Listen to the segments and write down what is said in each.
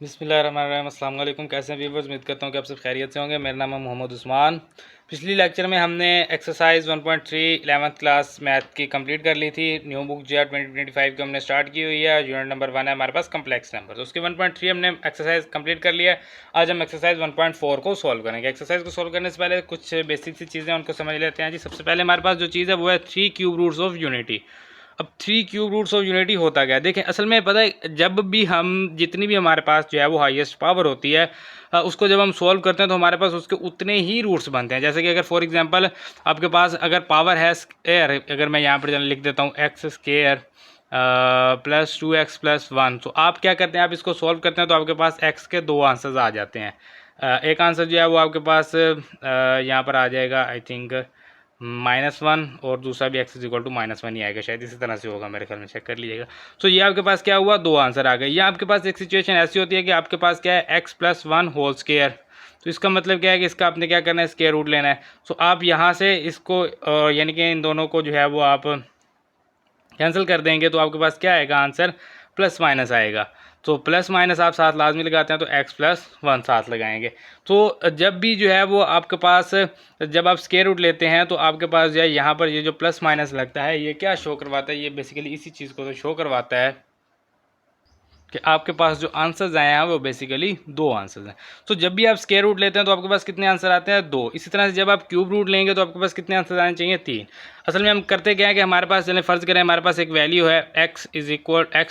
बिस्मिल्लाहिर्रहमानिर्रहीम। अस्सलाम वालेकुम। कैसे हैं व्यूवर्स? उम्मीद करता हूँ कि आप सब खैरियत से होंगे। मेरा नाम है मोहम्मद उस्मान। पिछली लेक्चर में हमने एक्सरसाइज 1.3 11th क्लास मैथ की कंप्लीट कर ली थी। न्यू बुक जो है 2025 की हमने स्टार्ट की हुई है। यूनिट नंबर 1 है हमारे पास कम्प्लेक्स नंबर, तो उसके 1.3 हमने एक्सरसाइज कंप्लीट कर लिया है। आज हम एक्सरसाइज 1.4 को सॉल्व करेंगे। एक्सरसाइज को सॉल्व करने से पहले कुछ बेसिक सी चीज़ें उनको समझ लेते हैं जी। सबसे पहले हमारे पास जो चीज़ है वो है 3 क्यूब रूट्स ऑफ यूनिटी। अब 3 क्यूब रूट्स ऑफ यूनिटी होता क्या है? देखें, असल में पता है, जब भी हम जितनी भी हमारे पास जो है वो हाईएस्ट पावर होती है, उसको जब हम सॉल्व करते हैं तो हमारे पास उसके उतने ही रूट्स बनते हैं। जैसे कि अगर फॉर एग्जांपल आपके पास अगर पावर है स्क्वायर, अगर मैं यहाँ पर लिख देता हूँ x square plus 2x plus 1, तो आप क्या करते हैं, आप इसको सॉल्व करते हैं तो आपके पास x के दो आंसर्स आ जाते हैं। एक आंसर जो है वो आपके पास यहाँ पर आ जाएगा, आई थिंक -1, और दूसरा भी x इक्वल टू -1 ही आएगा, शायद इसी तरह से होगा, मेरे ख्याल में चेक कर लीजिएगा। तो ये आपके पास क्या हुआ, दो आंसर आ गए। या आपके पास एक सिचुएशन ऐसी होती है कि आपके पास क्या है, x प्लस 1 होल स्क्वायर। तो इसका मतलब क्या है कि इसका आपने क्या करना है, स्क्वायर रूट लेना है। तो आप यहाँ से इसको यानी कि इन दोनों को जो है वो आप कैंसिल कर देंगे, तो आपके पास क्या आएगा आंसर, प्लस माइनस आएगा। तो प्लस माइनस आप साथ लाजमी लगाते हैं, तो x प्लस 1 साथ लगाएंगे। तो जब भी जो है वो आपके पास, जब आप स्क्वायर रूट लेते हैं तो आपके पास जो है यहाँ पर ये जो प्लस माइनस लगता है, ये क्या शो करवाता है, ये बेसिकली इसी चीज़ को तो शो करवाता है कि आपके पास जो आंसर्स आए हैं वो बेसिकली दो आंसर्स हैं। तो जब भी आप स्क्वायर रूट लेते हैं तो आपके पास कितने आंसर आते हैं, दो। इसी तरह से जब आप क्यूब रूट लेंगे तो आपके पास कितने आंसर आने चाहिए, तीन। असल में हम करते क्या है कि हमारे पास, चलें फ़र्ज़ करें हमारे पास एक वैल्यू है x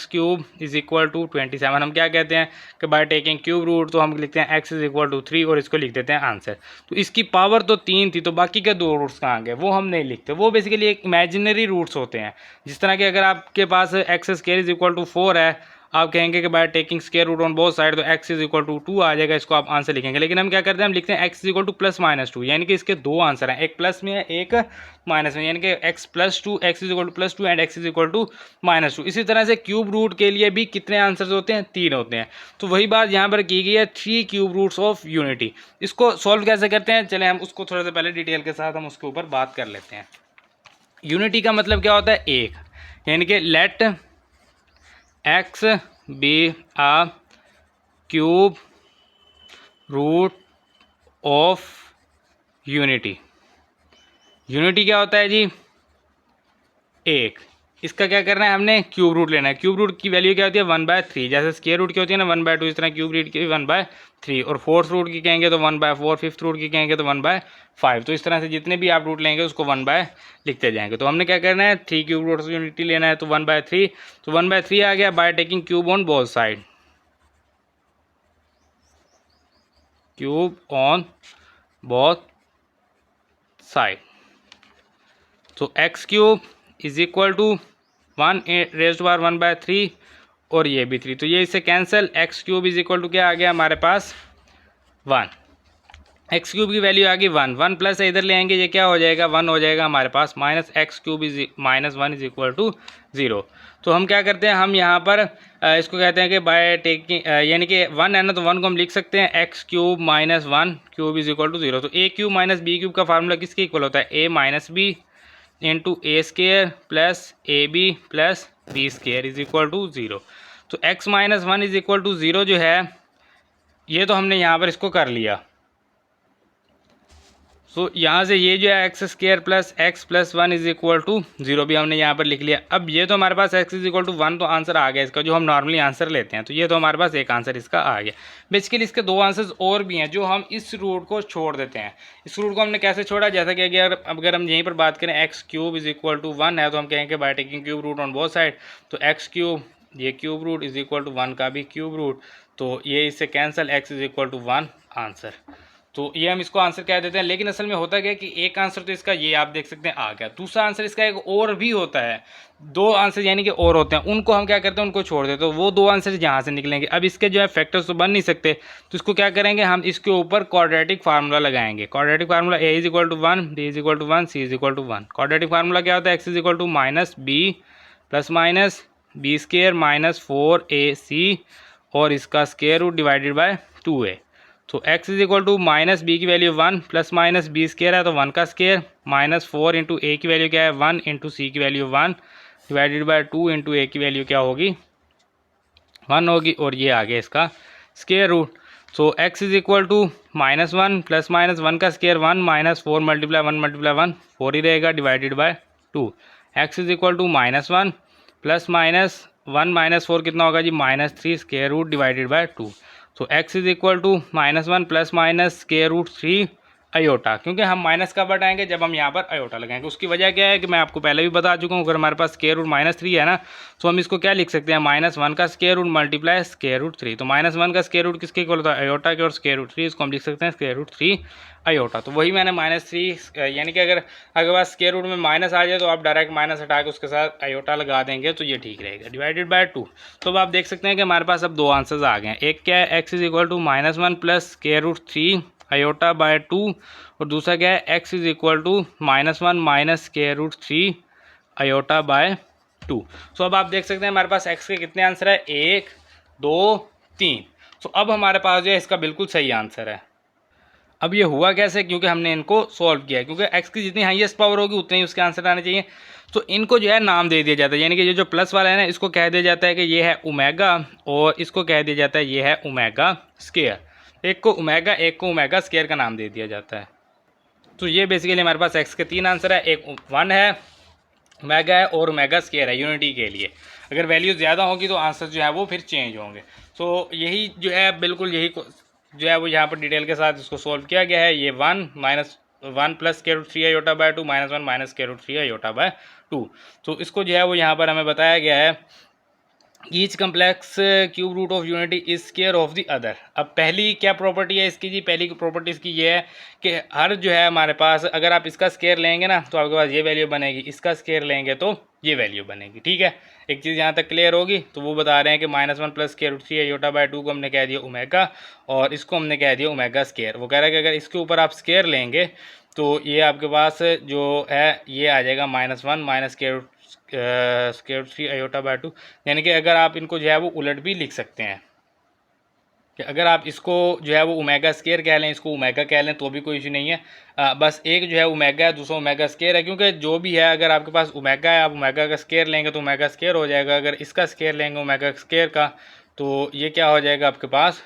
cube is equal to 27। हम क्या कहते हैं कि बाय टेकिंग क्यूब रूट, तो हम लिखते हैं एक्स इज़ इक्वल टू 3 और इसको लिख देते हैं आंसर। तो इसकी पावर तो 3 थी, तो बाकी के दो रूट्स कहाँ गए, वो हम नहीं लिखते। वो बेसिकली एक इमेजिनरी रूट्स होते हैं। जिस तरह के अगर आपके पास X square is equal to 4 है, आप कहेंगे कि by taking square root on both side, तो x इज इक्वल टू 2 आ जाएगा, इसको आप आंसर लिखेंगे। लेकिन हम क्या करते हैं, हम लिखते हैं x is equal to plus minus 2, यानी कि इसके दो आंसर हैं, एक प्लस में है एक माइनस में, यानी कि x plus 2, x is equal to plus 2 and x is equal to -2। इसी तरह से क्यूब रूट के लिए भी कितने आंसर्स होते हैं, तीन होते हैं। तो वही बात यहाँ पर की गई है, 3 क्यूब रूट्स ऑफ यूनिटी। इसको सॉल्व कैसे करते हैं, चले हम उसको थोड़ा सा पहले डिटेल के साथ हम उसके ऊपर बात कर लेते हैं। यूनिटी का मतलब क्या होता है, एक, यानी कि let x be a cube root of unity। Unity क्या होता है जी, एक। इसका क्या करना है, हमने क्यूब रूट लेना है। क्यूब रूट की वैल्यू क्या होती है, 1/3। जैसे स्क्वायर रूट की होती है ना 1/2, इस तरह क्यूब रूट की 1/3। और फोर्थ रूट की कहेंगे तो 1/4, फिफ्थ रूट की कहेंगे तो 1/5। तो इस तरह से जितने भी आप रूट लेंगे उसको 1/ लिखते जाएंगे। तो हमने क्या करना है, 3 क्यूब रूट ऑफ यूनिटी लेना है, तो 1/3। तो 1/3 आ गया by taking cube on both side, cube on both side. तो x cube is equal to 1 raise to power 1/3, और ये भी 3, तो ये इससे cancel. X cube is equal to क्या आ गया हमारे पास, 1। एक्स क्यूब की वैल्यू आ गई 1, 1 प्लस इधर ले आएंगे, ये क्या हो जाएगा, 1 हो जाएगा हमारे पास, minus x cube is -1 is equal to 0। तो हम क्या करते हैं, हम यहाँ पर इसको कहते हैं कि बाय टेकिंग, यानी कि 1 है ना, तो 1 को हम लिख सकते हैं x cube -1 cube is equal to 0। तो a cube minus b cube का फार्मूला किसके इक्वल होता है, a minus b into a square plus a b plus b square is equal to 0। तो x -1 इज इक्वल टू 0 जो है, ये तो हमने यहाँ पर इसको कर लिया। तो यहाँ से ये जो है x square plus x plus 1 is equal to 0 भी हमने यहाँ पर लिख लिया। अब ये तो हमारे पास x इज इक्वल टू 1, तो आंसर आ गया इसका, जो हम नॉर्मली आंसर लेते हैं। तो ये तो हमारे पास एक आंसर इसका आ गया। बेसिकली इसके दो आंसर्स और भी हैं जो हम इस रूट को छोड़ देते हैं। इस रूट को हमने कैसे छोड़ा, जैसा कि अगर हम यहीं पर बात करें, x cube is equal to 1 है, तो हम कहेंगे by taking cube root on both side, तो एक्स क्यूब, ये cube root is equal to 1 का भी क्यूब रूट, तो ये इससे cancel, x is equal to 1 answer. तो ये हम इसको आंसर कह देते हैं। लेकिन असल में होता क्या है कि एक आंसर तो इसका ये आप देख सकते हैं आ गया, दूसरा आंसर इसका एक और भी होता है, दो आंसर यानी कि और होते हैं, उनको हम क्या करते हैं, उनको छोड़ देते हैं। तो वो दो आंसर यहाँ से निकलेंगे। अब इसके जो है फैक्टर्स तो बन नहीं सकते, तो इसको क्या करेंगे, हम इसके ऊपर क्वाड्रेटिक फार्मूला लगाएंगे। Quadratic formula a is equal to 1, b is equal to 1, c is equal to 1। Quadratic formula क्या होता है, x is equal to minus b plus minus b square minus 4ac, और इसका square root divided by 2a। तो x is equal to minus b की value 1 plus minus b square है, तो 1 का स्केयर, माइनस 4 इंटू ए की value क्या है, 1 इंटू सी की वैल्यू 1 डिवाइडेड बाय 2 इंटू ए की वैल्यू क्या होगी, 1 होगी, और ये आ गया इसका square root. So x is equal to -1 plus minus 1 का स्केयर 1 माइनस 4 मल्टीप्लाई 1 मल्टीप्लाई 1 4 ही रहेगा divided by 2। x is equal to -1 plus minus 1 minus 4 कितना होगा जी -3 square root divided by 2। So x is equal to -1 plus minus square root 3 iota, क्योंकि हम minus कब हटाएंगे जब हम यहाँ पर अयोटा लगाएंगे। उसकी वजह क्या है कि मैं आपको पहले भी बता चुका हूँ, अगर हमारे पास स्केयर रूट -3 है ना, तो हम इसको क्या लिख सकते हैं -1 का square root multiply square root 3। तो -1 का स्केयर रूट किसके इक्वल होता है, अयोटा के, और स्केयर रूट 3 इसको हम लिख सकते हैं स्केयर रूट 3 अयोटा। तो वही मैंने -3 यानी कि अगर अगर बात स्केयर रूट में माइनस आ जाए तो आप डायरेक्ट माइनस हटा के उसके साथ अयोटा लगा देंगे तो ये ठीक रहेगा, डिवाइडेड बाय 2। तो अब आप देख सकते हैं कि हमारे पास अब दो आंसर्स आ गए हैं। एक क्या है, x is equal to -1 plus square root 3 iota by 2, और दूसरा क्या है, x is equal to -1 minus square root 3 iota by 2। So अब आप देख सकते हैं हमारे पास x के कितने आंसर है, 1 2 3। सो अब हमारे पास जो है इसका बिल्कुल सही आंसर है। अब ये हुआ कैसे, क्योंकि हमने इनको सॉल्व किया है, क्योंकि x की जितनी हाईएस्ट पावर होगी उतने ही उसके आंसर आने चाहिए। तो इनको जो है नाम दे दिया जाता है, यानी कि ये जो प्लस वाला है ना, इसको कह दिया जाता है कि ये है ओमेगा, और इसको कह दिया जाता है ये है ओमेगा स्केयर। एक को ओमेगा, एक को ओमेगा स्केयर का नाम दे दिया जाता है। तो ये बेसिकली हमारे पास x के 3 आंसर है, एक 1 है, ओमेगा है, और ओमेगा स्केयर है यूनिटी के लिए। अगर वैल्यू ज़्यादा होगी तो आंसर जो है वो फिर चेंज होंगे। तो यही जो है बिल्कुल यही जो है वो यहाँ पर डिटेल के साथ इसको सॉल्व किया गया है। ये 1 plus square root 3 iota by 2 -1 minus square root 3 iota by 2। तो इसको जो है वो यहाँ पर हमें बताया गया है, each complex cube root of unity is square of the other. अब पहली क्या प्रॉपर्टी है इसकी जी, पहली प्रॉपर्टी इसकी ये है कि हर जो है हमारे पास, अगर आप इसका स्केयर लेंगे ना तो आपके पास ये वैल्यू बनेगी, इसका स्केयर लेंगे तो ये वैल्यू बनेगी। ठीक है, एक चीज़ यहाँ तक क्लियर होगी। तो वो बता रहे हैं कि -1 plus square root 3 iota by 2 को हमने कह दिया ओमेगा, और इसको हमने कह दिया ओमेगा स्केयर। वो कह रहा है कि अगर इसके ऊपर आप स्केयर लेंगे तो ये आपके पास जो है ये आ जाएगा -1 माइनस स्केयर 3 अयोटा बाय 2। यानी कि अगर आप इनको जो है वो उलट भी लिख सकते हैं, कि अगर आप इसको जो है वो ओमेगा स्केयर कह लें, इसको ओमेगा कह लें तो भी कोई इशू नहीं है। बस एक जो है ओमेगा है, दूसरा ओमेगा स्केयर है, क्योंकि जो भी है अगर आपके पास ओमेगा है, आप ओमेगा का स्केयर लेंगे तो ओमेगा स्केयर हो जाएगा। अगर इसका स्केयर लेंगे ओमेगा स्केयर का तो ये क्या हो जाएगा आपके पास,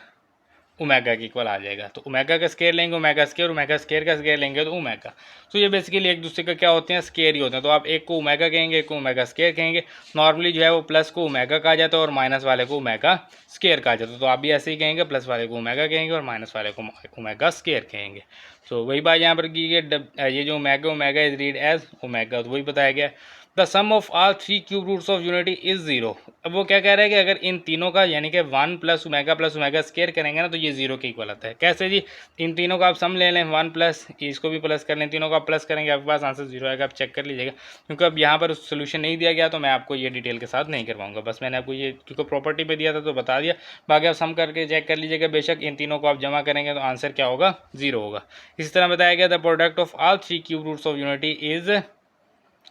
ओमेगा के इक्वल आ जाएगा। तो ओमेगा का स्केयर लेंगे ओमेगा स्केयर का स्केयर लेंगे तो ओमेगा। तो ये बेसिकली एक दूसरे का क्या होते हैं, स्केयर ही होते हैं। तो आप एक को ओमेगा कहेंगे, एक को ओमेगा स्केयर कहेंगे। नॉर्मली जो है वो प्लस को ओमेगा कहा जाता है और माइनस वाले को ओमेगा स्केयर कहा जाता है। तो आप भी ऐसे ही कहेंगे, प्लस वाले को ओमेगा कहेंगे और माइनस वाले को ओमेगा स्केयर कहेंगे। तो वही बात यहाँ पर की है, ये जो omega is read as omega, तो वही बताया गया। The sum of all 3 cube roots of unity is 0। अब वो क्या कह रहा है कि अगर इन तीनों का यानी कि 1 प्लस ओमेगा स्केयर करेंगे ना तो ये 0 के इक्वल आता है। कैसे जी, इन तीनों का आप सम ले लें, 1 प्लस इसको भी प्लस कर लें, तीनों का प्लस करेंगे आपके पास आंसर 0 आएगा। आप चेक कर लीजिएगा, क्योंकि अब यहाँ पर सोल्यूशन नहीं दिया गया तो मैं आपको ये डिटेल के साथ नहीं करवाऊंगा। बस मैंने आपको ये क्योंकि प्रॉपर्टी पे दिया था तो बता दिया, बाकी आप सम करके चेक कर लीजिएगा। बेशक इन तीनों को आप जमा करेंगे तो आंसर क्या होगा, 0 होगा। इसी तरह बताया गया the product of all 3 cube roots of unity is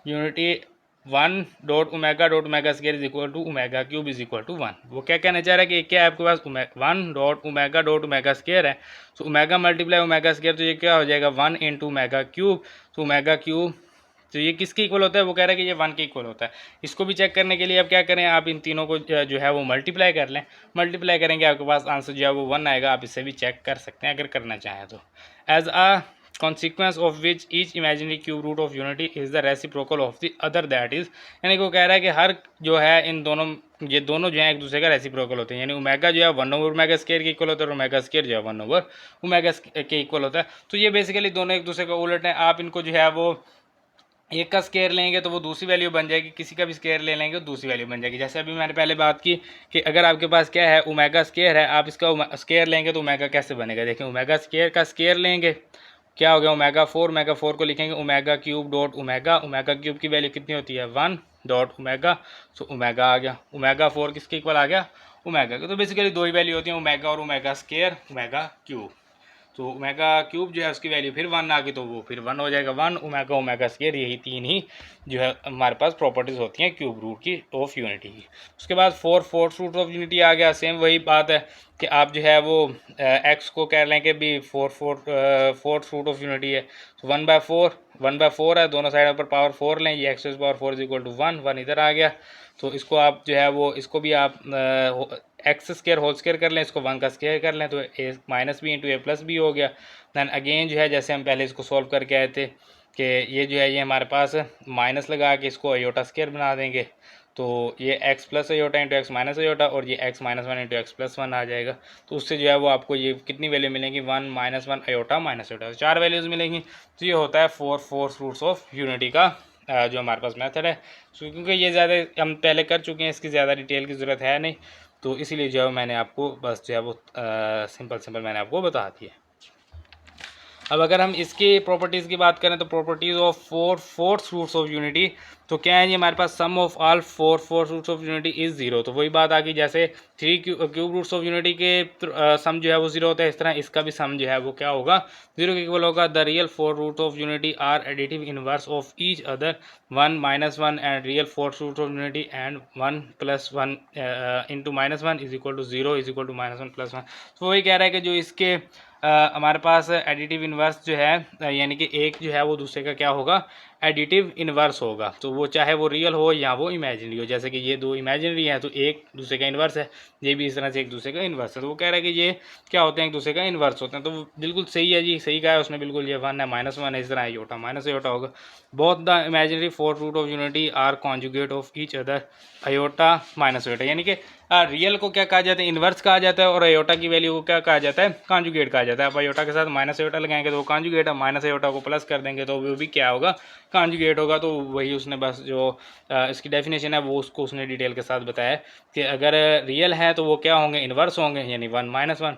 unity 1 dot omega square is equal to omega cube is equal to 1। वो क्या कहना चाह रहा है कि क्या है आपके पास 1 डॉट ओमेगा स्केयर है, तो ओमेगा मल्टीप्लाई ओमेगा स्केयर, तो ये क्या हो जाएगा 1 इंटू ओमेगा क्यूब। तो ओमेगा क्यूब तो ये किसके इक्वल होता है, वो कह रहा है कि ये 1 के इक्वल होता है। इसको भी चेक करने के लिए आप क्या करें, आप इन तीनों को जो है वो मल्टीप्लाई कर लें। मल्टीप्लाई करेंगे आपके पास आंसर जो है वो 1 आएगा। आप इससे भी चेक कर सकते हैं अगर करना चाहें तो। As a consequence of which each imaginary cube root of unity is the reciprocal of the other, that is यानी कि वो कह रहा है कि हर जो है इन दोनों ये दोनों जो है एक दूसरे का रेसिप्रोकल होते हैं। यानी ओमेगा जो है 1 ओवर ओमेगा स्केयर के इक्वल होता है और ओमेगा स्केयर जो है 1 ओवर ओमेगा के इक्वल होता है। तो ये बेसिकली दोनों एक दूसरे का उलट है। आप इनको जो है वो एक का स्केयर लेंगे तो वो दूसरी वैल्यू बन जाएगी, किसी का भी स्केयर ले लेंगे तो दूसरी वैल्यू बन जाएगी। जैसे अभी मैंने पहले बात की कि अगर आपके पास क्या है ओमेगा स्केयर है, आप इसका स्केयर लेंगे तो ओमेगा कैसे बनेगा। देखिए ओमेगा स्केयर का स्केयर लेंगे क्या हो गया ओमेगा 4 को लिखेंगे omega cube dot omega cube की वैल्यू कितनी होती है 1 डॉट ओमेगा। सो ओमेगा आ गया, ओमेगा 4 किसके इक्वल आ गया ओमेगा के। तो बेसिकली दो ही वैल्यू होती हैं ओमेगा और ओमेगा स्केयर ओमेगा क्यूब। तो ओमेगा क्यूब जो है उसकी वैल्यू फिर 1 आ गई तो वो फिर 1 हो जाएगा 1 ओमेगा स्केयर। यही तीन ही जो है हमारे पास प्रॉपर्टीज़ होती हैं क्यूब रूट की ऑफ यूनिटी की। उसके बाद फोर्थ रूट ऑफ यूनिटी आ गया। सेम वही बात है कि आप जो है वो एक्स को कह लें कि भी फोर्थ रूट ऑफ यूनिटी है। तो 1/4 है, दोनों साइड पर पावर 4 लें, ये x power 4 is equal to 1 इधर आ गया। तो इसको आप जो है वो इसको भी आप एक्स स्क्वायर होल स्क्वायर कर लें, इसको 1 का स्क्वायर कर लें तो ए माइनस बी इंटू ए प्लस बी हो गया। दैन अगेन जो है जैसे हम पहले इसको सॉल्व करके आए थे कि ये जो है ये हमारे पास माइनस लगा के इसको अयोटा स्क्वायर बना देंगे, तो ये x plus iota into x minus iota और ये x minus one into x plus one आ जाएगा। तो उससे जो है वो आपको ये कितनी वैल्यू मिलेंगी, 1 minus one iota minus iota, 4 values मिलेंगी। तो ये होता है फोर्थ रूट्स ऑफ यूनिटी का जो हमारे पास मेथड है। क्योंकि ये ज़्यादा हम पहले कर चुके हैं, इसकी ज़्यादा डिटेल की ज़रूरत है नहीं, तो इसीलिए जो है मैंने आपको बस जो है वो सिंपल मैंने आपको बता दिया। अब अगर हम इसकी प्रॉपर्टीज़ की बात करें तो properties of fourth roots of unity, तो क्या है ये हमारे पास sum of all four roots of unity is zero. तो वही बात आ गई जैसे three cube roots of unity के सम जो है वो ज़ीरो होता है, इस तरह इसका भी सम जो है वो क्या होगा, ज़ीरो के इक्वल होगा। The real four root of unity are additive inverse of each other, 1 minus one and real fourth root of unity and 1 plus one into minus one is equal to zero is equal to minus one plus one. तो वही कह रहा है कि जो इसके हमारे पास additive inverse जो है यानी कि एक जो है वो दूसरे का क्या होगा, एडिटिव इन्वर्स होगा। तो वो चाहे वो रियल हो या वो इमेजिनरी हो, जैसे कि ये दो इमेजिनरी है तो एक दूसरे का इन्वर्स है, ये भी इस तरह से एक दूसरे का इन्वर्स है। तो वो कह रहा है कि ये क्या होते हैं, एक दूसरे का इन्वर्स होते हैं। तो बिल्कुल सही है जी, सही कहा है उसने बिल्कुल, ये 1 है माइनस वन है, इस तरह अयोटा माइनस अयोटा होगा। Both the imaginary fourth root of unity are conjugate of each other, iota minus iota, यानी कि रियल को क्या कहा जाता है, इन्वर्स कहा जाता है, और अयोटा की वैल्यू को क्या कहा जाता है, कॉन्जुगेट कहा जाता है। आप अयोटा के साथ माइनस अयोटा लगाएंगे तो वो कॉन्जुगेट है, माइनस अयोटा को प्लस कर देंगे तो वो भी क्या होगा, कॉन्जुगेट होगा। तो वही उसने बस जो इसकी डेफिनेशन है वो उसको उसने डिटेल के साथ बताया कि अगर रियल है तो वो क्या होंगे, इन्वर्स होंगे यानी 1 माइनस वन,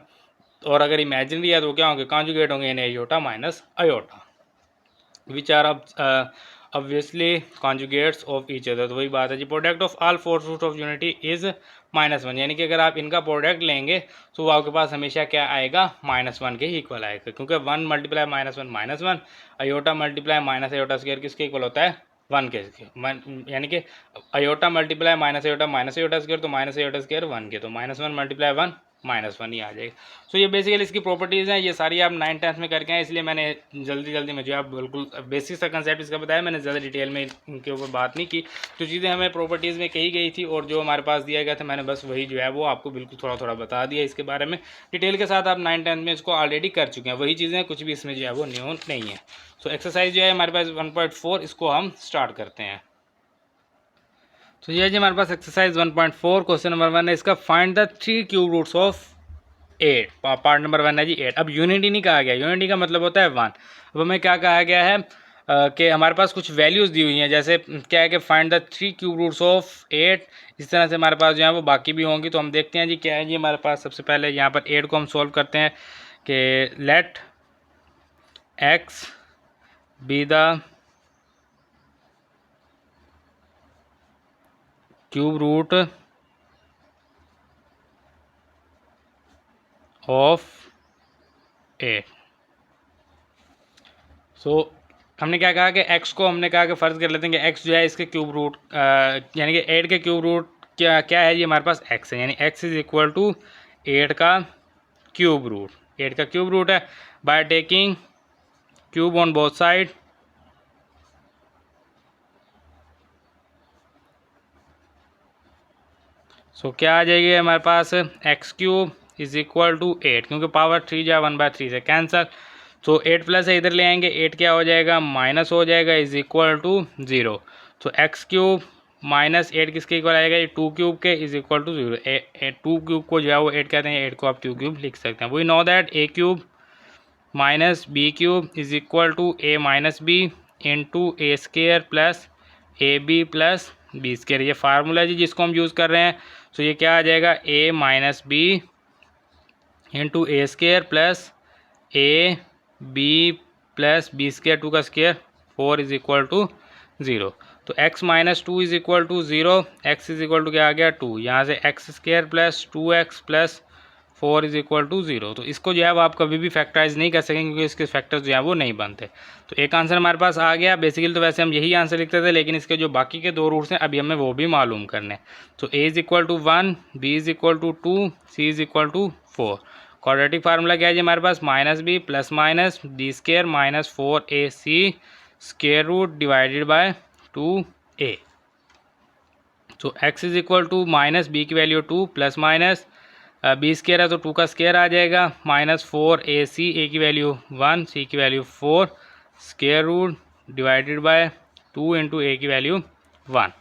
और अगर इमेजिनरी है तो वो क्या होंगे, कॉन्जुगेट होंगे यानी iota minus iota, which are obviously conjugates of each other. तो वही बात है जी, product of all four root of unity is minus one, यानी कि अगर आप इनका प्रोडक्ट लेंगे तो आपके पास हमेशा क्या आएगा, माइनस वन के इक्वल आएगा, क्योंकि 1 multiply minus one minus one, iota multiply minus iota square किसके इक्वल होता है, 1 के, यानी कि iota multiply minus iota square, तो माइनस अयोटा स्क्वायर 1 के, तो minus one multiply 1 minus one ही आ जाएगा। सो ये बेसिकली इसकी प्रॉपर्टीज़ हैं, ये सारी आप 9th-10th में करके हैं, इसलिए मैंने जल्दी में जो आप बिल्कुल बेसिक सा कंसेप्ट इसका बताया, मैंने ज़्यादा डिटेल में इनके ऊपर बात नहीं की। जो चीज़ें हमें प्रॉपर्टीज़ में कही गई थी और जो हमारे पास दिया गया था, मैंने बस वही जो है वो आपको बिल्कुल थोड़ा बता दिया। इसके बारे में डिटेल के साथ आप 9th-10th में इसको ऑलरेडी कर चुके हैं, वही चीज़ें कुछ भी इसमें जो है वो न्यू नहीं है। सो एक्सरसाइज जो है हमारे पास 1.4, इसको हम स्टार्ट करते हैं। तो ये जी हमारे पास एक्सरसाइज 1.4 क्वेश्चन नंबर 1 है, इसका find the 3 cube roots of 8, part number 1 है जी 8। अब यूनिटी नहीं कहा गया, यूनिटी का मतलब होता है 1। अब हमें क्या कहा गया है कि हमारे पास कुछ वैल्यूज़ दी हुई हैं, जैसे क्या है कि find the 3 cube roots of 8, इस तरह से हमारे पास जो है वो बाकी भी होंगी। तो हम देखते हैं जी क्या है जी हमारे पास। सबसे पहले यहाँ पर 8 को हम सॉल्व करते हैं कि let x be the cube root of 8। So हमने क्या कहा कि x को हमने कहा कि फ़र्ज़ कर लेते हैं कि x जो है इसके क्यूब रूट यानी कि 8 के क्यूब रूट क्या है ये हमारे पास x है, यानी x इज़ इक्वल टू 8 का क्यूब रूट, 8 का क्यूब रूट है। By taking cube on both side, so क्या आ जाएगी हमारे पास, x cube is equal to 8, क्योंकि पावर 3 जा 1/3 से कैंसल, तो 8 प्लस है इधर ले आएंगे, 8 क्या हो जाएगा, माइनस हो जाएगा, इज़ इक्वल टू 0। तो एक्स क्यूब माइनस 8 किसके इक्वल आएगा, ये 2 क्यूब के, इज़ इक्वल टू 0। 2 क्यूब को जो है वो 8 कहते हैं, 8 को आप 2 क्यूब लिख सकते हैं। We know that a cube minus b cube is equal to a minus b into a square plus a b plus b square, ये फार्मूला जी जिसको हम यूज़ कर रहे हैं। तो ये क्या आ जाएगा, a minus b into a square plus a b plus b square, 2 का स्केयर 4 इज़ इक्वल टू 0। तो x minus 2 is equal to 0, x is equal to क्या आ गया 2, यहाँ से x square plus 2x plus 4 is equal to 0। तो इसको जो है वो आप कभी भी फैक्टराइज नहीं कर सकेंगे क्योंकि इसके फैक्टर्स जो है वो नहीं बनते। तो एक आंसर हमारे पास आ गया। बेसिकली तो वैसे हम यही आंसर लिखते थे, लेकिन इसके जो बाकी के 2 रूट्स हैं अभी हमें वो भी मालूम करने। तो a is equal to 1, b is equal to 2, c is equal to 4। Quadratic formula क्या है जी हमारे पास, minus b plus minus d square minus 4ac square root divided by 2a। तो x is equal to minus b की value 2 plus minus b square है तो 2 का स्केयर आ जाएगा, -4ac, ए की वैल्यू 1, सी की value 4, square root divided by 2 into ए की value 1।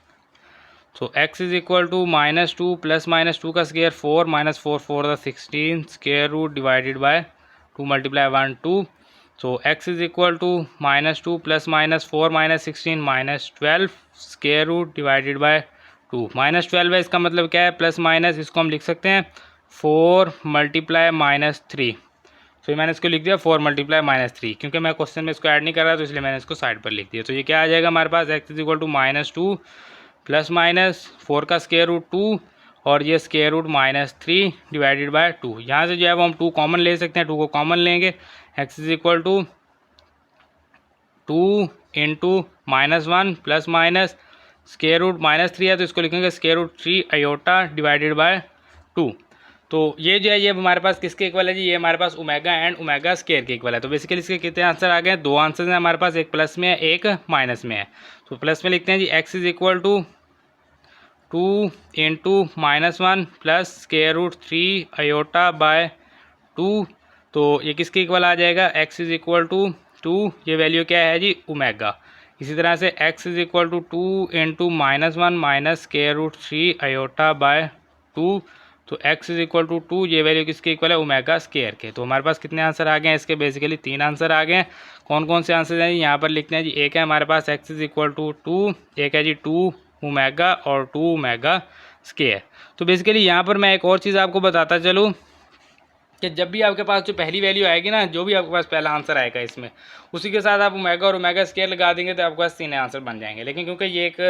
So x is equal to -2 plus -2 का square 4, -4 4 the 16, square root divided by 2 multiply 1 2। So x is equal to -2 plus -4 -16 -12, square root divided by 2। -12 है, इसका मतलब क्या है, plus minus इसको हम लिख सकते हैं 4 मल्टीप्लाई -3। तो मैंने इसको लिख दिया 4 मल्टीप्लाई -3, क्योंकि मैं क्वेश्चन में इसको ऐड नहीं कर रहा तो इसलिए मैंने इसको साइड पर लिख दिया। तो ये क्या आ जाएगा हमारे पास, x is equal to -2 plus -4 का स्केयर रूट 2 और ये स्केयर रूट -3 डिवाइडेड बाय 2। यहाँ से जो है वो हम 2 कॉमन ले सकते हैं, 2 को कॉमन लेंगे, x is equal to 2 into -1 plus minus square root -3 है तो इसको लिखेंगे square root 3 iota divided by 2। तो ये जो है ये हमारे पास किसके इक्वल है जी, ये हमारे पास ओमेगा एंड ओमेगा स्केयर के इक्वल है। तो बेसिकली इसके कितने आंसर आ गए, 2 आंसर हैं हमारे पास, एक प्लस में है एक माइनस में है। तो प्लस में लिखते हैं जी x is equal to 2 into -1 plus square root 3 iota by 2। तो ये किसके इक्वल आ जाएगा, x इज इक्वल टू 2, ये वैल्यू क्या है जी, ओमेगा। इसी तरह से x is equal to 2 into -1 minus square root 3 iota by 2। तो x इज इक्वल टू 2, ये वैल्यू किसके इक्वल है, ओमेगा स्केयर के। तो हमारे पास कितने आंसर आ गए हैं इसके, बेसिकली 3 आंसर आ गए हैं। कौन कौन से आंसर हैं यहाँ पर लिखते हैं जी, एक है हमारे पास x इज इक्वल टू 2, एक है जी 2 ओमेगा और 2 ओमेगा स्केयर। तो बेसिकली यहाँ पर मैं एक और चीज़ आपको बताता चलूँ कि जब भी आपके पास जो पहली वैल्यू आएगी ना, जो भी आपके पास पहला आंसर आएगा इसमें, उसी के साथ आप ओमेगा और ओमेगा स्केयर लगा देंगे तो आपके पास 3 आंसर बन जाएंगे। लेकिन क्योंकि ये एक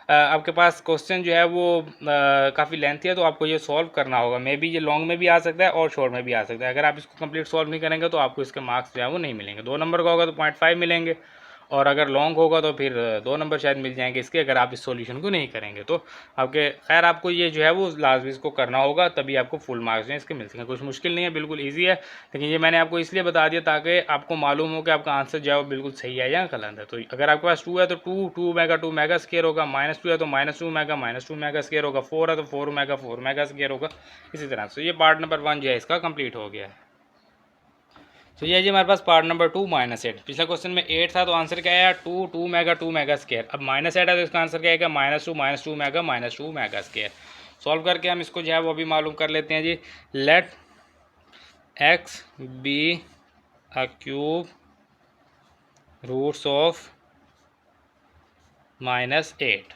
आपके पास क्वेश्चन जो है वो काफ़ी लेंथी है तो आपको ये सॉल्व करना होगा। मे बी ये लॉन्ग में भी आ सकता है और शॉर्ट में भी आ सकता है। अगर आप इसको कंप्लीट सॉल्व नहीं करेंगे तो आपको इसके मार्क्स जो है वो नहीं मिलेंगे। 2 नंबर का होगा तो 0.5 मिलेंगे और अगर लॉन्ग होगा तो फिर 2 नंबर शायद मिल जाएंगे इसके, अगर आप इस सॉल्यूशन को नहीं करेंगे तो आपके। खैर आपको ये जो है वो लाजमी इसको करना होगा, तभी आपको फुल मार्क्स जो है इसके मिल सकेंगे। कुछ मुश्किल नहीं है, बिल्कुल ईजी है, लेकिन ये मैंने आपको इसलिए बता दिया ताकि आपको मालूम हो कि आपका आंसर जो है वो बिल्कुल सही है या गलत है। तो अगर आपके पास 2 है तो 2 ओमेगा स्केयर होगा, -2 है तो -2 ओमेगा स्केयर होगा, 4 है तो 4 ओमेगा स्केयर होगा। इसी तरह से ये पार्ट नंबर 1 जो है इसका कंप्लीट हो गया है। तो ये जी हमारे पास पार्ट नंबर 2 -8। पिछला क्वेश्चन में 8 था तो आंसर क्या आया 2 ओमेगा स्केयर। अब -8 है तो इसका आंसर क्या आएगा, -2 ओमेगा स्केयर। सॉल्व करके हम इसको जो है वो अभी मालूम कर लेते हैं जी। Let x be a cube roots of -8।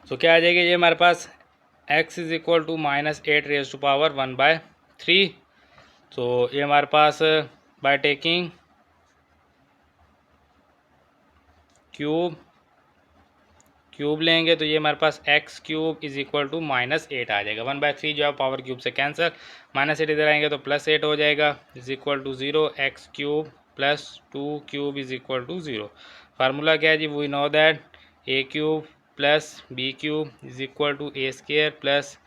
तो क्या आ जाएगी ये हमारे पास, x is equal to -8 raise to power 1/3। तो ये हमारे पास बाय टेकिंग क्यूब लेंगे तो ये हमारे पास x cube is equal to -8 आ जाएगा। 1/3 जो है पावर क्यूब से कैंसिल, -8 इधर आएंगे तो +8 हो जाएगा, is equal to 0। x cube plus 2 cube is equal to 0। Formula क्या है जी, we know that a cube plus b cube is equal to a square plus,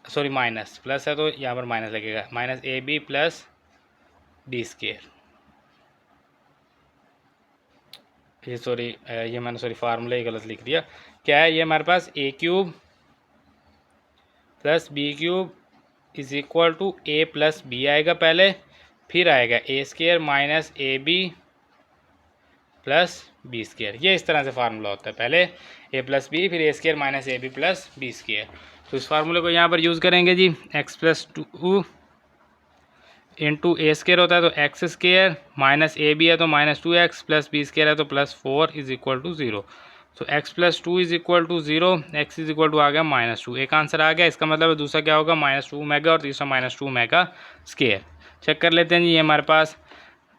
sorry minus, plus है तो यहाँ पर माइनस लगेगा, -ab प्लस b स्केयर। ये sorry ये मैंने फार्मूला ही गलत लिख दिया। क्या है ये हमारे पास, a cube plus b cube is equal to a plus b आएगा पहले, फिर आएगा a square minus ab plus b square. ये इस तरह से फार्मूला होता है, पहले a प्लस b फिर a square minus ab plus b square. तो इस फार्मूले को यहाँ पर यूज़ करेंगे जी। x plus 2 into a square होता है तो x square, minus a b है तो -2x प्लस बी स्केयर है तो +4 इज इक्वल टू 0। तो x plus 2 is equal to 0, x is equal to आ गया -2। एक आंसर आ गया, इसका मतलब दूसरा क्या होगा, -2 ओमेगा और तीसरा -2 ओमेगा स्केयर। चेक कर लेते हैं जी। ये हमारे पास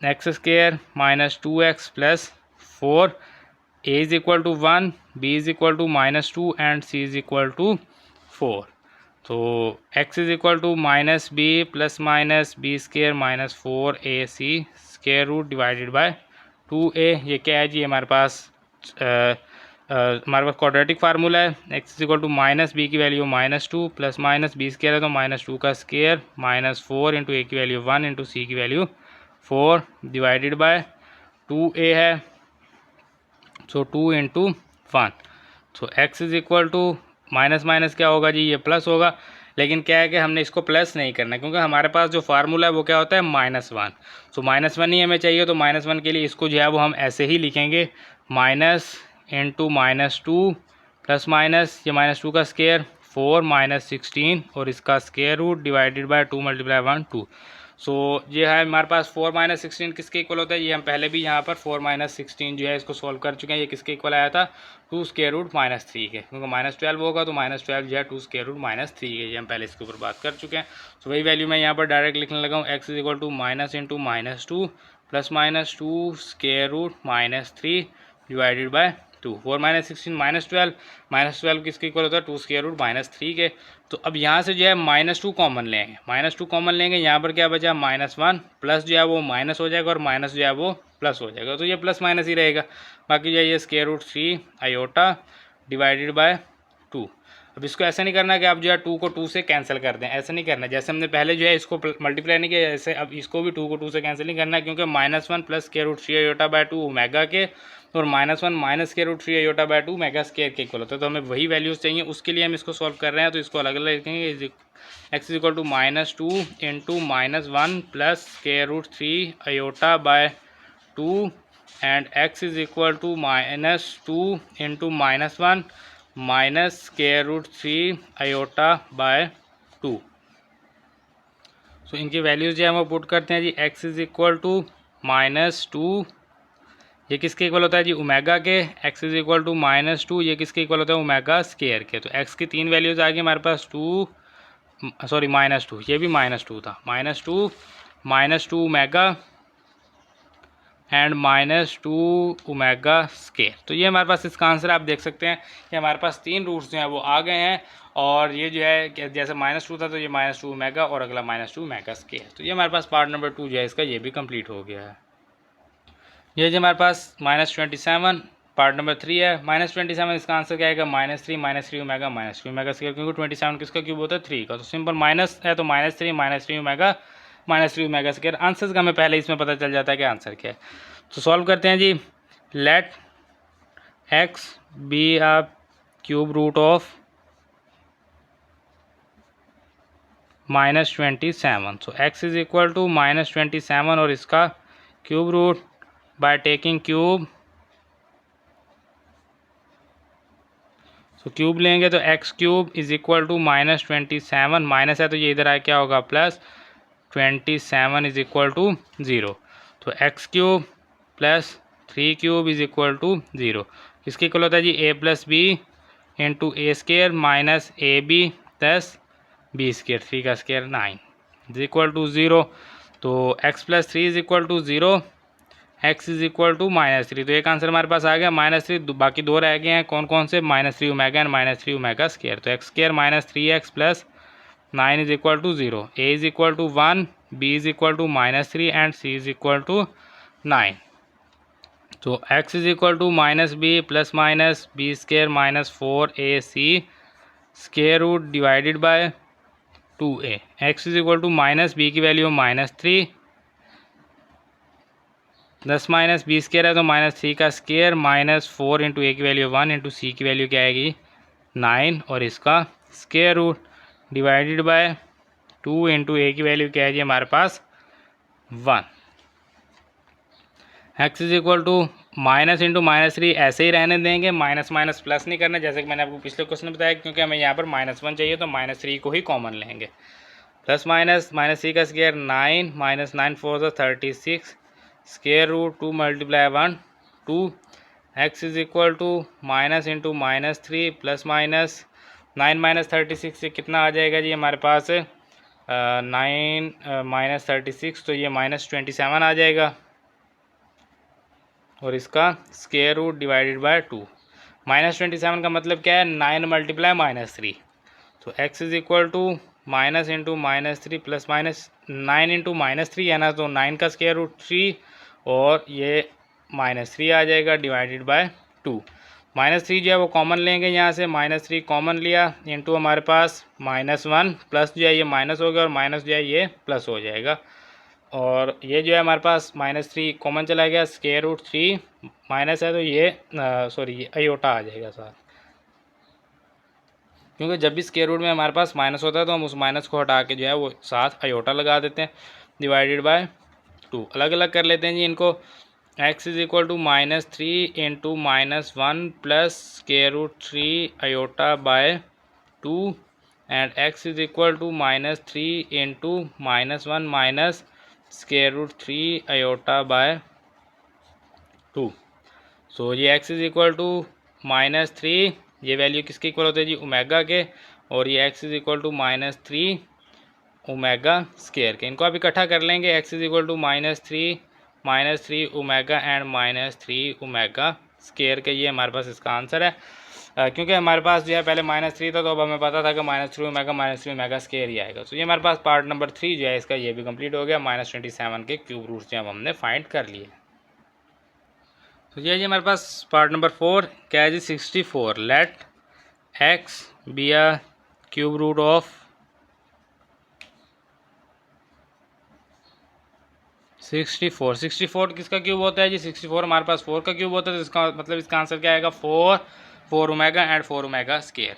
x square -2x plus 4, a is equal to 1, b is equal to -2 and c is equal to 4। तो x is equal to -b plus minus b square -4ac square root divided by 2a। ये क्या है जी, हमारे पास quadratic formula है। x is equal to -b की value -2 plus minus b square है तो -2 का स्केयर -4 इंटू ए की वैल्यू 1 इंटू सी की वैल्यू 4 डिवाइडेड बाय 2a है, so 2 into 1। So x is equal to minus क्या होगा जी, ये प्लस होगा। लेकिन क्या है कि हमने इसको प्लस नहीं करना, क्योंकि हमारे पास जो फार्मूला है वो क्या होता है -1। सो -1 ही हमें चाहिए, तो -1 के लिए इसको जो है वो हम ऐसे ही लिखेंगे, माइनस इंटू -2 प्लस माइनस ये -2 का स्केयर 4 -16 और इसका square root divided by 2 × 1 2। So ये है हमारे पास 4 -16 किसके इक्वल होता है, ये हम पहले भी यहाँ पर 4 -16 जो है इसको सॉल्व कर चुके हैं। ये किसके इक्वल आया था, 2 स्केयर रूट -3 के, क्योंकि -12 होगा तो -12 जो है 2 स्केयर रूट -3 के, ये हम पहले इसके ऊपर बात कर चुके हैं। तो वही वैल्यू मैं यहाँ पर डायरेक्ट लिखने लगा हूँ, x equal to minus into -2 plus -2 square root -3 divided by 2। 4 -16 -12 किसके इक्वल होता है, 2 स्केयर रूट -3 के। तो अब यहाँ से जो है -2 कॉमन लेंगे, -2 कॉमन लेंगे, यहाँ पर क्या बचा -1 प्लस जो है वो माइनस हो जाएगा और माइनस जो है वो प्लस हो जाएगा, तो ये प्लस माइनस ही रहेगा। बाकी जो है ये square root 3 iota divided by 2। अब इसको ऐसा नहीं करना कि आप जो है 2 को 2 से कैंसिल कर दें, ऐसा नहीं करना। जैसे हमने पहले जो है इसको मल्टीप्लाई नहीं किया, ऐसे अब इसको भी 2 को 2 से कैंसिल नहीं करना, क्योंकि -1 plus square root 3 iota by 2 omega के और -1 minus square root 3 iota by 2 omega square के इक्वल होता है। तो हमें वही वैल्यूज़ चाहिए, उसके लिए हम इसको सॉल्व कर रहे हैं। तो इसको अलग अलग लिखेंगे, x equal to -2 into -1 plus square root 3 iota by 2 and x is equal to -2 into -1 minus square root 3 iota by 2। So इनकी वैल्यूज़ जो है वो पुट करते हैं जी। x इज इक्वल टू -2, ये किसके इक्वल होता है जी, ओमेगा के। x इज इक्वल टू -2, ये किसके इक्वल होता है, ओमेगा स्केयर के। तो x की 3 वैल्यूज़ आ गई हमारे पास, -2, ये भी -2 था, -2 ओमेगा एंड -2 ओमेगा स्केयर। तो ये हमारे पास इसका आंसर आप देख सकते हैं कि हमारे पास 3 रूट्स जो हैं वो आ गए हैं। और ये जो है कि जैसे -2 था तो ये -2 ओमेगा और अगला -2 ओमेगा स्केयर। तो ये हमारे पास पार्ट नंबर 2 जो है इसका ये भी कंप्लीट हो गया है। ये जो हमारे पास -27 पार्ट नंबर 3 है। -27 इसका आंसर क्या आएगा, -3 ओमेगा -3 ओमेगा स्केयर, क्योंकि 27 किसका क्यूब होता है, 3 का। तो सिंपल माइनस है तो -3 ओमेगा -3 ओमेगा स्केयर। आंसर्स का हमें पहले इसमें पता चल जाता है कि आंसर क्या है। तो सॉल्व करते हैं जी। Let x be a cube root of -27। So x is equal to -27 और इसका cube root by taking cube. So cube लेंगे तो x cube is equal to -27, minus है तो ये इधर आए क्या होगा, प्लस 27 इज इक्वल टू 0। तो x cube plus 3 cube is equal to 0, किसके इक्वल होता है जी, a plus B into a square minus a b plus b square, 3 का स्केयर 9 इज इक्वल टू 0। तो x plus 3 is equal to 0, x is equal to -3। तो एक answer हमारे पास आ गया -3, बाकी 2 रह गए हैं, कौन कौन से, -3 ओमेगा एंड -3 ओमेगा स्केयर। तो x square -3x plus 9 is equal to 0, a is equal to 1, b is equal to -3 and c is equal to 9। तो x is equal to -b plus minus b square -4ac square root divided by 2a। x is equal to -b की value -3, 10 minus b square है तो -3 का square -4 into ए की value 1 into सी की value क्या आएगी 9 और इसका square root divided by 2 into ए की वैल्यू क्या है जी हमारे पास 1। x is equal to minus into -3 ऐसे ही रहने देंगे, माइनस माइनस प्लस नहीं करना, जैसे कि मैंने आपको पिछले क्वेश्चन में बताया, क्योंकि हमें यहाँ पर -1 चाहिए तो -3 को ही कॉमन लेंगे। प्लस माइनस -3 का square 9 -9 4 36 square root 2 × 1 2। x is equal to minus into -3 plus minus 9 36 से कितना आ जाएगा जी हमारे पास 9 -36, तो ये -27 आ जाएगा और इसका स्केयर रूट डिवाइडेड बाय 2। -27 का मतलब क्या है, 9 × -3। तो x is equal to minus into -3 plus minus 9 into -3 है ना, तो 9 का स्केयर रूट 3 और ये -3 आ जाएगा डिवाइडेड बाय 2। -3 जो है वो कॉमन लेंगे, यहाँ से -3 कॉमन लिया इंटू हमारे पास -1 प्लस जो है ये माइनस हो गया और माइनस जो है ये प्लस हो जाएगा और ये जो है हमारे पास -3 कॉमन चला गया, स्केयर रूट 3 माइनस है तो ये सॉरी ये आयोटा आ जाएगा सर। क्योंकि जब भी स्क्वायर रूट में हमारे पास माइनस होता है तो हम उस माइनस को हटा के जो है वो साथ आयोटा लगा देते हैं, डिवाइडेड बाय 2। अलग अलग कर लेते हैं जी इनको। x is equal to -3 into -1 plus square root 3 iota by 2 and x is equal to -3 into -1 minus square root 3 iota by 2। So ये x इज इक्वल टू -3, ये वैल्यू किसके इक्वल होते हैं जी, ओमेगा के, और ये x is equal to -3 omega square के। इनको आप इकट्ठा कर लेंगे, x is equal to -3 omega and -3 omega square के। ये हमारे पास इसका आंसर है। क्योंकि हमारे पास जो है पहले -3 था तो अब हमें पता था कि -3 ओमेगा स्क्वायर ही आएगा। तो ये हमारे पास पार्ट नंबर 3 जो है इसका ये भी कंप्लीट हो गया। -27 के क्यूब रूट्स जो हमने फाइंड कर लिए। तो ये जी हमारे पास पार्ट नंबर 4 क्या है जी, 64। Let x be a cube root of 64 किसका क्यूब होता है जी, 64 हमारे पास 4 का क्यूब होता है। तो इसका मतलब इसका आंसर क्या आएगा, 4 ओमेगा एंड 4 ओमेगा स्क्वायर।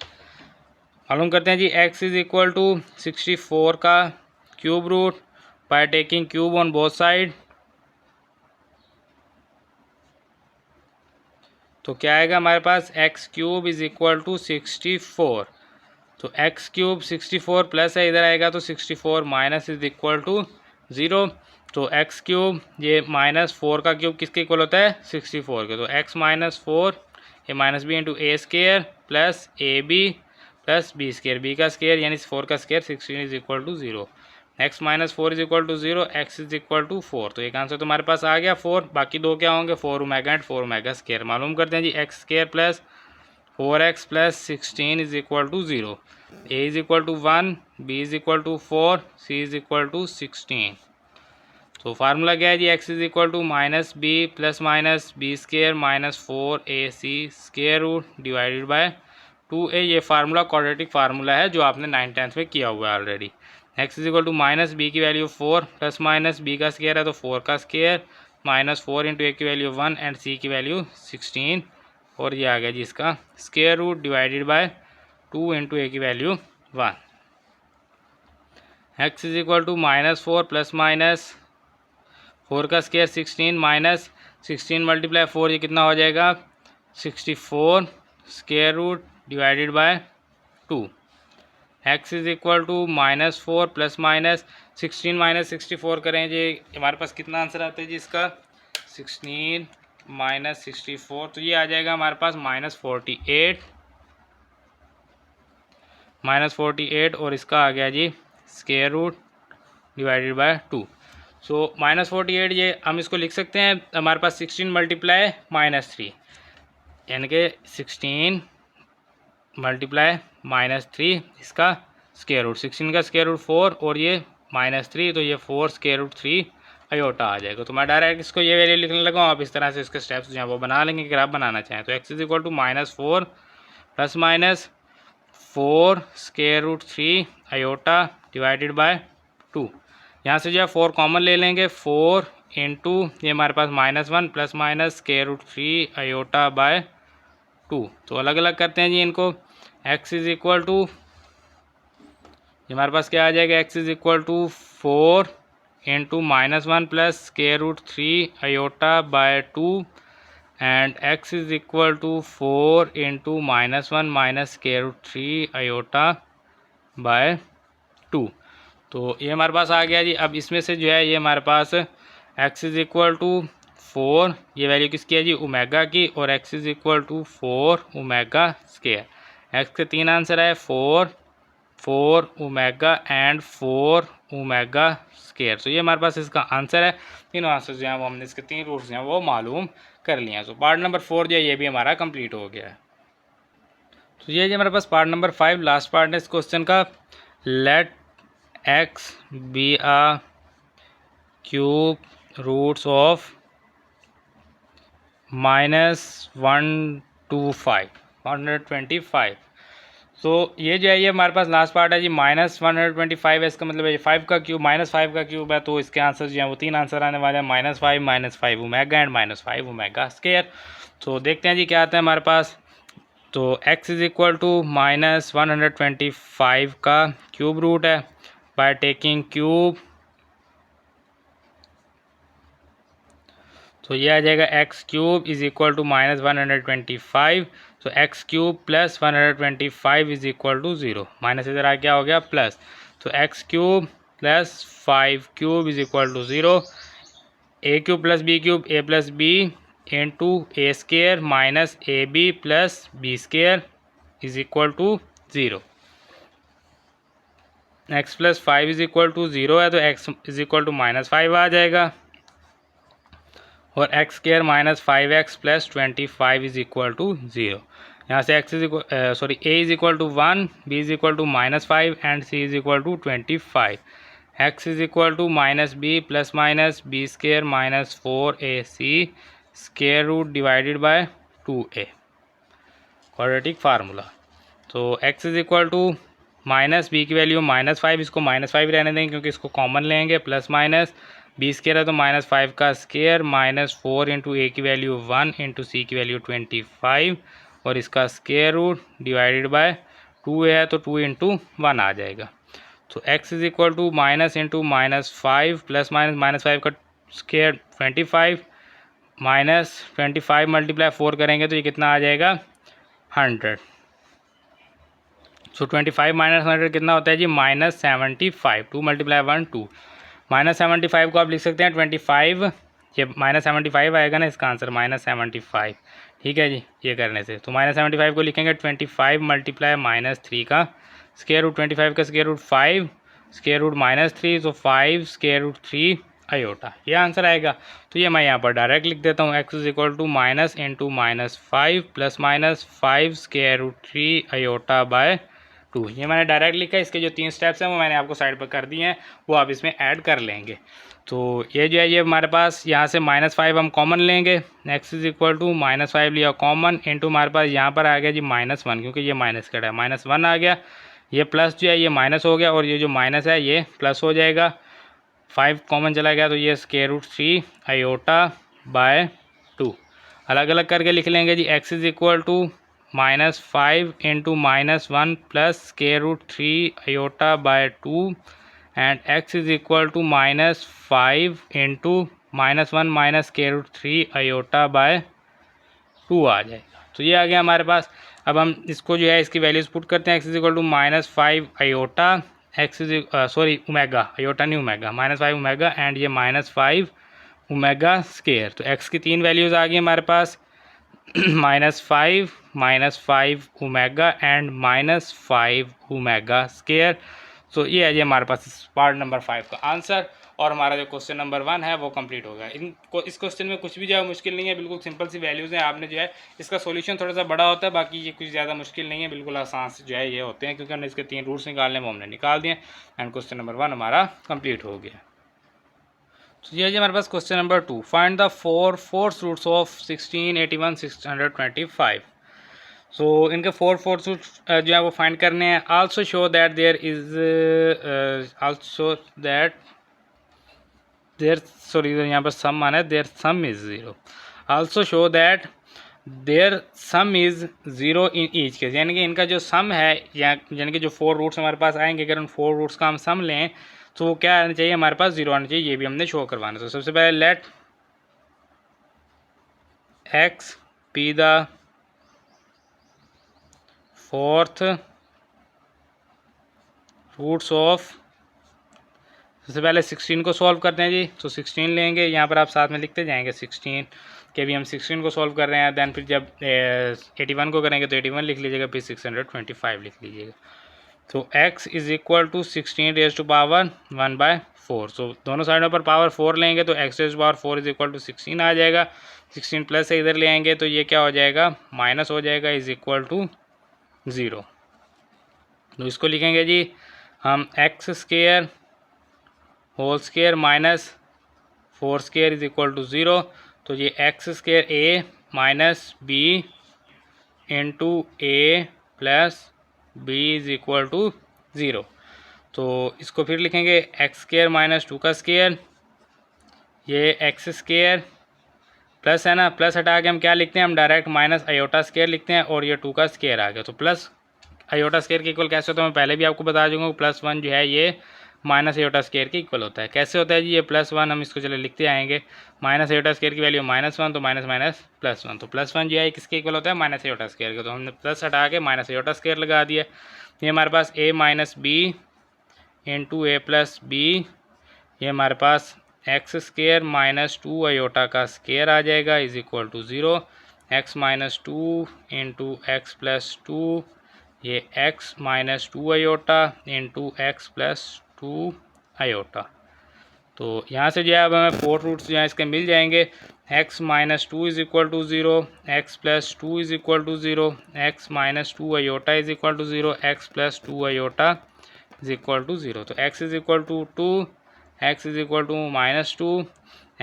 मालूम करते हैं जी, x इज इक्वल टू 64 का cube root by taking cube on both side. तो क्या आएगा हमारे पास, x cube is equal to 64। तो x क्यूब 64 प्लस है, इधर आएगा तो 64 माइनस इज इक्वल टू 0। तो x क्यूब ये -4 का क्यूब किसके इक्वल होता है, 64 के। तो x -4 a minus b into a square plus a b plus b square, b का स्केयर यानी 4 का square 16 is equal to 0। x -4 is equal to 0, x is equal to 4। तो एक आंसर तो हमारे पास आ गया 4। बाकी दो क्या होंगे, 4 ओमेगा एंड 4 ओमेगा स्केयर। मालूम करते हैं जी, x square plus 4x plus 16 is equal to 0। a is equal to 1, b is equal to 4, c is equal to 16। तो फार्मूला क्या है जी, x is equal to minus b plus minus b square minus 4ac square root divided by 2a। ये formula quadratic formula है जो आपने 9th-10th में किया हुआ है already. x is equal to minus b की वैल्यू 4 प्लस माइनस बी का स्केयर है तो 4 का स्केयर माइनस 4 इंटू ए की वैल्यू 1 एंड c की वैल्यू 16, और ये आ गया जी इसका square root divided by 2 into ए की value 1। x is equal to -4 plus minus 4 का स्केयर 16 माइनस 16 मल्टीप्लाई 4, ये कितना हो जाएगा 64 square root divided by 2। x is equal to -4 plus minus 16 minus 64 करें जी, हमारे पास कितना आंसर आता है जी इसका, 16 माइनस 64। तो ये आ जाएगा हमारे पास -48 और इसका आ गया जी स्केयर रूट डिवाइडेड बाय 2। सो -48 ये हम इसको लिख सकते हैं हमारे पास 16 मल्टीप्लाई -3 यानी कि 16 मल्टीप्लाई -3 इसका स्केयर रूट, 16 का स्केयर रूट 4 और ये -3 तो ये 4 स्केयर रूट 3 आयोटा आ जाएगा। तो मैं डायरेक्ट इसको ये वैल्यू लिखने लगा हूँ, आप इस तरह से इसके स्टेप्स जो हैं वो बना लेंगे अगर आप बनाना चाहें। तो x is equal to -4 plus minus 4 square root 3 iota divided by 2। यहाँ से जो है 4 कॉमन ले लेंगे, 4 इंटू ये हमारे पास -1 plus minus square root 3 iota by 2। तो अलग अलग करते हैं जी इनको। x इज इक्वल टू हमारे पास क्या आ जाएगा, x is equal to 4 into -1 plus square root 3 iota by 2 and x is equal to 4 into -1 minus square root 3 iota by 2। तो ये हमारे पास आ गया जी। अब इसमें से जो है ये हमारे पास x इज इक्वल टू 4, ये वैल्यू किसकी है जी, ओमेगा की, और x is equal to 4 omega square. x के 3 आंसर है, 4 ओमेगा एंड 4 ओमेगा स्केयर। तो ये हमारे पास इसका आंसर है। तीनों आंसर जो हैं वो हमने इसके 3 रूट्स जो हैं वो मालूम कर लिए हैं। तो पार्ट नंबर 4 जो है ये भी हमारा कंप्लीट हो गया है। तो ये जो हमारे पास पार्ट नंबर 5 लास्ट पार्ट है इस क्वेश्चन का। Let x be a cube roots of -125। तो ये जो है ये हमारे पास लास्ट पार्ट है जी, -125 है, इसका मतलब है 5 का क्यूब -5 का क्यूब है। तो इसके आंसर जो हैं वो 3 आंसर आने वाले हैं, -5 ओमेगा एंड -5 ओमेगा स्केयर। तो देखते हैं जी क्या आता है हमारे पास। तो x इज़ इक्वल टू -125 का क्यूब रूट है। बाय टेकिंग क्यूब तो ये आ जाएगा x cube is equal to -125। तो x cube plus 125 is equal to 0। Minus इधर आ क्या हो गया प्लस। तो x cube plus 5 cube is equal to 0। A cube plus b cube a plus B into a square minus a b plus b square is equal to 0। X plus 5 is equal to 0 है तो x is equal to -5 आ जाएगा। और x square minus 5x plus 25 is equal to 0। यहाँ से x is equal sorry a is equal to 1, b is equal to -5 and c is equal to 25। X is equal to minus b plus minus b square minus 4ac square root divided by 2a quadratic formula. तो x is equal to minus b की value -5, इसको -5 रहने देंगे क्योंकि इसको common लेंगे, plus minus b square है तो -5 का स्केयर -4 इंटू ए की वैल्यू 1 इंटू सी की वैल्यू 25 और इसका square root divided by 2a है तो 2 इंटू 1 आ जाएगा। तो x is equal to minus into -5 plus minus -5 का स्केयर 25 -25 मल्टीप्लाई 4 करेंगे तो ये कितना आ जाएगा 100। सो 25 माइनस 100 कितना होता है जी -75। 2 मल्टीप्लाई 1 2 -75 को आप लिख सकते हैं 25। ये -75 आएगा ना इसका आंसर -75। ठीक है जी, ये करने से तो -75 को लिखेंगे 25 मल्टीप्लाई -3 का स्केयर रूट 25 का स्केयर रूट 5 स्केयर रूट -3 तो 5 स्केयर रूट 3 आयोटा, ये आंसर आएगा। तो ये मैं यहाँ पर डायरेक्ट लिख देता हूँ x is equal to minus into -5 plus -5 square root 3 iota by 2। ये मैंने डायरेक्ट लिखा है। इसके जो 3 स्टेप्स हैं वो मैंने आपको साइड पर कर दिए हैं, वो आप इसमें ऐड कर लेंगे। तो ये जो है ये हमारे पास यहाँ से -5 हम कॉमन लेंगे। x इज इक्वल टू -5 लिया कॉमन इंटू हमारे पास यहाँ पर आ गया जी -1 क्योंकि ये माइनस कटा है, -1 आ गया। ये प्लस जो है ये माइनस हो गया और ये जो माइनस है ये प्लस हो जाएगा। 5 कॉमन चला गया तो ये स्केयर रूट 3 आयोटा बाय 2 अलग अलग करके लिख लेंगे जी। x is equal to -5 into -1 plus square root 3 iota by 2 and x is equal to -5 into -1 minus square root 3 iota by 2 आ जाएगा। तो ये आ गया हमारे पास। अब हम इसको जो है इसकी वैल्यूज पुट करते हैं। x is equal to -5 iota x is sorry omega, iota नहीं ओमेगा, -5 ओमेगा एंड ये -5 ओमेगा स्केयर। तो x की 3 वैल्यूज़ आ गई हमारे पास -5 ओमेगा एंड -5 ओमेगा स्केयर। तो ये है जी हमारे पास पार्ट नंबर 5 का आंसर और हमारा जो क्वेश्चन नंबर 1 है वो कंप्लीट हो गया। इस क्वेश्चन में कुछ भी जो है मुश्किल नहीं है, बिल्कुल सिंपल सी वैल्यूज़ हैं। आपने जो है इसका सॉल्यूशन थोड़ा सा बड़ा होता है, बाकी ये कुछ ज़्यादा मुश्किल नहीं है, बिल्कुल आसान से जो है ये होते हैं क्योंकि हमने इसके 3 रूट्स निकालने वो हमने निकाल दिए एंड क्वेश्चन नंबर 1 हमारा कंप्लीट हो गया। तो ये है हमारे पास question number 2, find the 4 fourth roots of 16, 81, 625। So इनके 4 फोर्थ रूट्स जो है वो फाइंड करने हैं। Also show that there is यहाँ पर सम माना है, their sum is 0। Also show that their sum is 0 in each case, यानी कि इनका जो सम है यानी कि जो 4 रूट्स हमारे पास आएंगे अगर उन 4 रूट्स का हम सम लें तो वो क्या आना चाहिए हमारे पास 0 आना चाहिए। ये भी हमने शो करवाना। तो सबसे पहले let x be the fourth roots of, सबसे पहले 16 को सॉल्व करते हैं जी। तो 16 लेंगे, यहाँ पर आप साथ में लिखते जाएंगे 16 के भी हम 16 को सॉल्व कर रहे हैं। दैन फिर जब 81 को करेंगे तो 81 लिख लीजिएगा, फिर 625 लिख लीजिएगा। तो x is equal to 16 raise to power 1/4। So दोनों साइडों पर पावर 4 लेंगे तो x raise to power 4 is equal to 16 आ जाएगा। 16 प्लस से इधर ले आएंगे तो ये क्या हो जाएगा माइनस हो जाएगा, इज इक्वल टू 0। तो इसको लिखेंगे जी हम x square whole square minus 4 square is equal to 0। तो ये x square a minus b into A plus b is equal to 0। तो इसको फिर लिखेंगे एक्स स्केयर माइनस 2 का स्केयर, ये एक्स स्केयर प्लस है ना, प्लस हटा के हम क्या लिखते हैं, हम डायरेक्ट माइनस आयोटा स्केयर लिखते हैं और ये 2 का स्केयर आ गया। तो प्लस आयोटा स्केयर के इक्वल कैसे होता है मैं पहले भी आपको बता दूंगा। +1 जो है ये माइनस आयोटा स्केयर के इक्वल होता है। कैसे होता है जी, ये +1 हम इसको चले लिखते आएंगे, माइनस आयोटा स्केयर की वैल्यू -1 तो माइनस माइनस +1, तो +1 जो है किसके इक्वल होता है, माइनस आयोटा स्केयर के। तो हमने प्लस हटा के माइनस आयोटा स्केयर लगा दिया। ये हमारे पास a minus b into A plus b, ये हमारे पास एक्स स्केयर माइनस 2 आयोटा का स्केयर आ जाएगा is equal to 0। X minus 2 into x plus 2, ये x minus 2 iota into x plus 2 iota. तो यहाँ से जो है अब हमें 4 रूट्स जो है इसके मिल जाएंगे। x minus 2 is equal to 0, x plus 2 is equal to 0, x minus 2 iota is equal to 0, x plus 2 iota is equal to 0। तो x is equal to 2, x is equal to minus 2,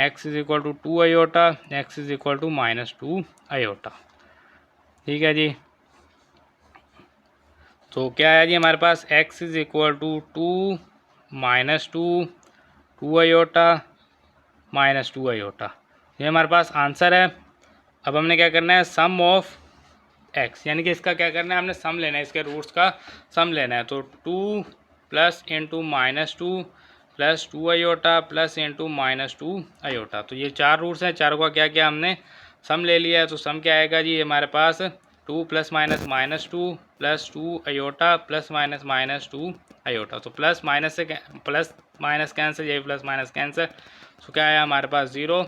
x is equal to 2 iota, x is equal to minus 2 iota. ठीक है जी। तो क्या है जी हमारे पास x is equal to 2 minus 2 iota minus 2 iota, ये हमारे पास आंसर है। अब हमने क्या करना है, सम ऑफ x, यानी कि इसका क्या करना है, हमने सम लेना है, इसके रूट्स का सम लेना है। तो 2 plus into minus 2 plus 2 iota plus into minus 2 iota. तो ये 4 रूट्स हैं, चारों का क्या क्या हमने सम ले लिया है। तो सम क्या आएगा जी, हमारे पास 2 plus minus minus 2 plus 2 iota plus minus minus 2 iota. तो प्लस माइनस से प्लस माइनस कैंसिल, यही प्लस माइनस कैंसिल, तो क्या है हमारे पास 0।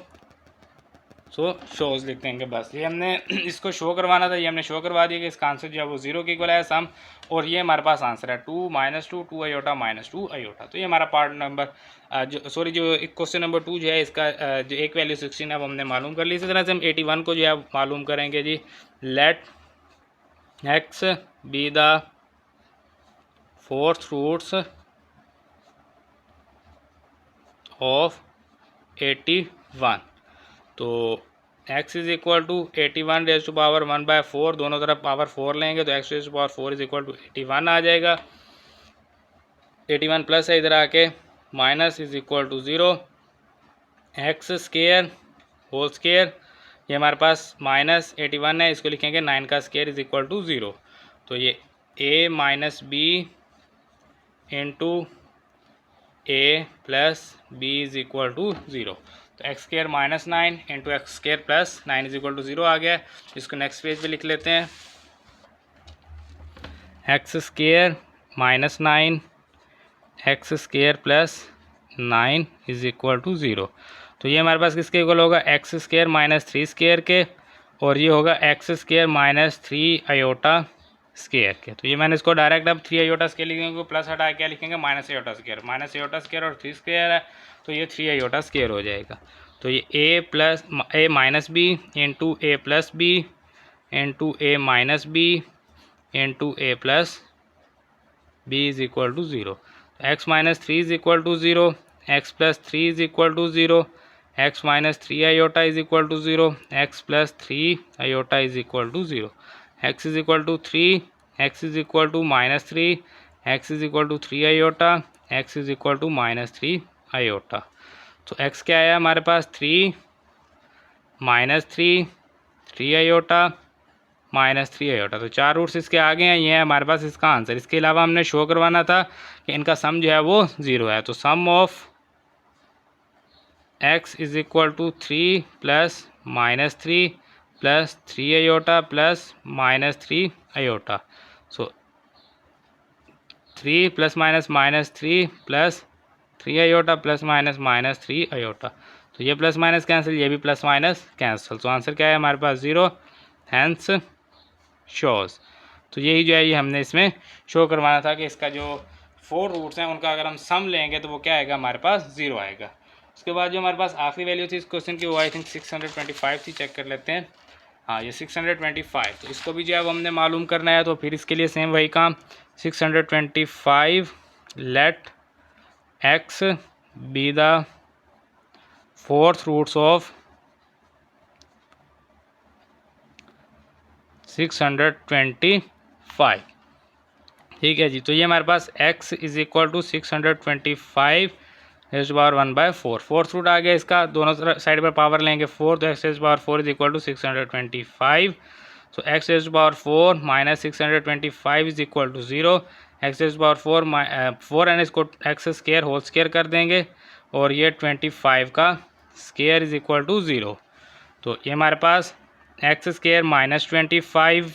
सो शोज लिख देंगे बस, ये हमने इसको शो करवाना था, ये हमने शो करवा दिया कि इसका आंसर जो है वो 0 के इक्वल है सम। और ये हमारे पास आंसर है 2 माइनस 2 आयोटा माइनस 2 आयोटा। तो ये हमारा पार्ट नंबर जो क्वेश्चन नंबर 2 जो है इसका जो एक वैल्यू 16 अब हमने मालूम कर ली। इसी तरह से हम 81 को जो है मालूम करेंगे जी। Let x be the 4th roots of 81। तो x is equal to 81 raise to power 1/4, दोनों तरफ पावर 4 लेंगे तो x raise to power 4 is equal to 81 आ जाएगा। 81 प्लस है इधर आके minus is equal to 0, x square whole square, ये हमारे पास माइनस 81 है, इसको लिखेंगे 9 का स्केयर इज इक्वल टू 0। तो ये a minus b into A plus b is equal to 0। तो x square minus 9 into x square plus 9 is equal to 0 आ गया। इसको नेक्स्ट पेज पे लिख लेते हैं, x square minus 9 x square plus 9 is equal to 0। तो ये हमारे पास किसके इक्वल होगा, एक्स स्केयर माइनस 3 स्केयर के, और ये होगा x square minus 3 iota square के। तो ये मैंने इसको डायरेक्ट अब 3 आयोटा स्केयर लिखेंगे, प्लस हटा क्या लिखेंगे, minus iota square, minus iota square और 3 स्केयर है तो ये 3 आयोटा स्केयर हो जाएगा। तो ये a minus b into A plus B into a minus b into A plus b is equal to 0। X minus 3 is equal to 0, x plus 3 is equal to 0, x minus 3 iota is equal to 0, x plus 3 iota is equal to 0, x is equal to 3, x is equal to minus 3, x is equal to 3 iota, x is equal to minus 3 iota. तो x क्या आया हमारे पास 3 minus 3 iota minus 3 iota. तो 4 roots इसके आगे हैं, ये है हमारे पास इसका आंसर। इसके अलावा हमने शो करवाना था कि इनका सम जो है वो 0 है। तो sum of x is equal to 3 plus minus 3 plus 3 iota plus minus 3 iota. So 3 plus minus 3 plus 3 iota plus minus 3 iota. तो ये प्लस माइनस कैंसिल, ये भी प्लस माइनस कैंसिल। तो आंसर क्या है हमारे पास 0, हैंस शोज। तो यही जो है ये हमने इसमें शो करवाना था कि इसका जो 4 रूट्स हैं उनका अगर हम सम लेंगे तो वो क्या आएगा हमारे पास 0 आएगा। उसके बाद जो हमारे पास आखिरी वैल्यू थी इस क्वेश्चन की वो आई थिंक 625 थी, चेक कर लेते हैं। हाँ ये 625, तो इसको भी जो है हमने मालूम करना है। तो फिर इसके लिए सेम वही काम, 625 let x be the 4th roots of 625। ठीक है जी। तो ये हमारे पास x is equal to 625 raise to power 1/4। Fourth root आ गया इसका, दोनों साइड पर पावर लेंगे 4, तो x raise to power 4 is equal to 625। So x raise to power 4 minus 625 is equal to 0। X raise to power 4 and इसको x square whole square कर देंगे और ये 25 का स्केयर इज इक्वल टू 0। तो ये हमारे पास एक्स स्केयर माइनस 25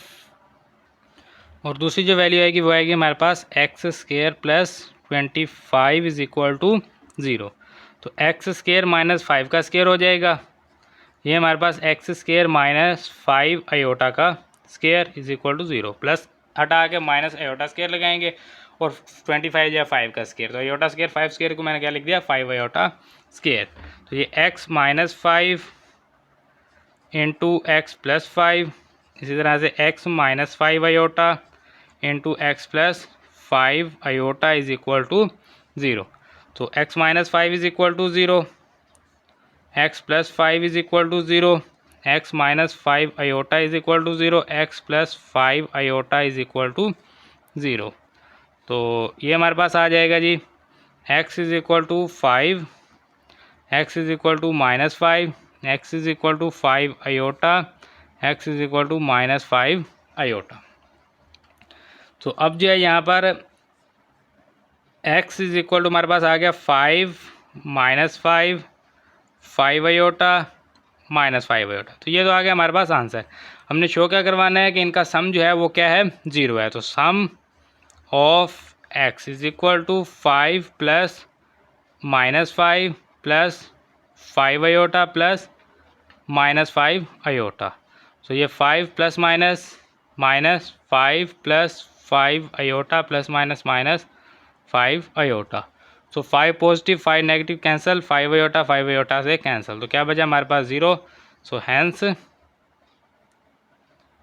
और दूसरी जो वैल्यू आएगी वो आएगी हमारे पास x square plus 25 is equal to 0। तो एक्स स्केयर माइनस 5 का स्केयर हो जाएगा, ये हमारे पास एक्स स्केयर माइनस 5 आयोटा का square is equal to 0, plus हटा के माइनस आयोटा स्केयर लगाएंगे और 25 या 5 का स्केयर, तो आयोटा स्केयर 5 स्केयर को मैंने क्या लिख दिया 5 आयोटा स्केयर। तो ये x minus 5 into x plus 5, इसी तरह से x minus 5 iota into x plus 5 iota is equal to 0। तो x minus 5 is equal to 0, x plus 5 is equal to 0, x minus 5 iota is equal to 0, x plus 5 iota is equal to 0। तो ये हमारे पास आ जाएगा जी x is equal to 5, x is equal to minus 5, x is equal to 5 iota, x is equal to minus 5 iota. तो अब जो है यहाँ पर x इज इक्वल टू हमारे पास आ गया 5 माइनस 5 आयोटा माइनस 5 आयोटा। तो ये तो आ गया हमारे पास आंसर। हमने शो क्या करवाना है कि इनका सम जो है वो क्या है 0 है। तो sum of x is equal to 5 plus minus 5 plus 5 iota plus minus 5 iota. तो ये 5 plus minus minus 5 plus 5 iota plus minus minus 5 iota. So 5 positive 5 negative cancel, 5 iota से कैंसिल, तो क्या बचा हमारे पास 0। सो हैंस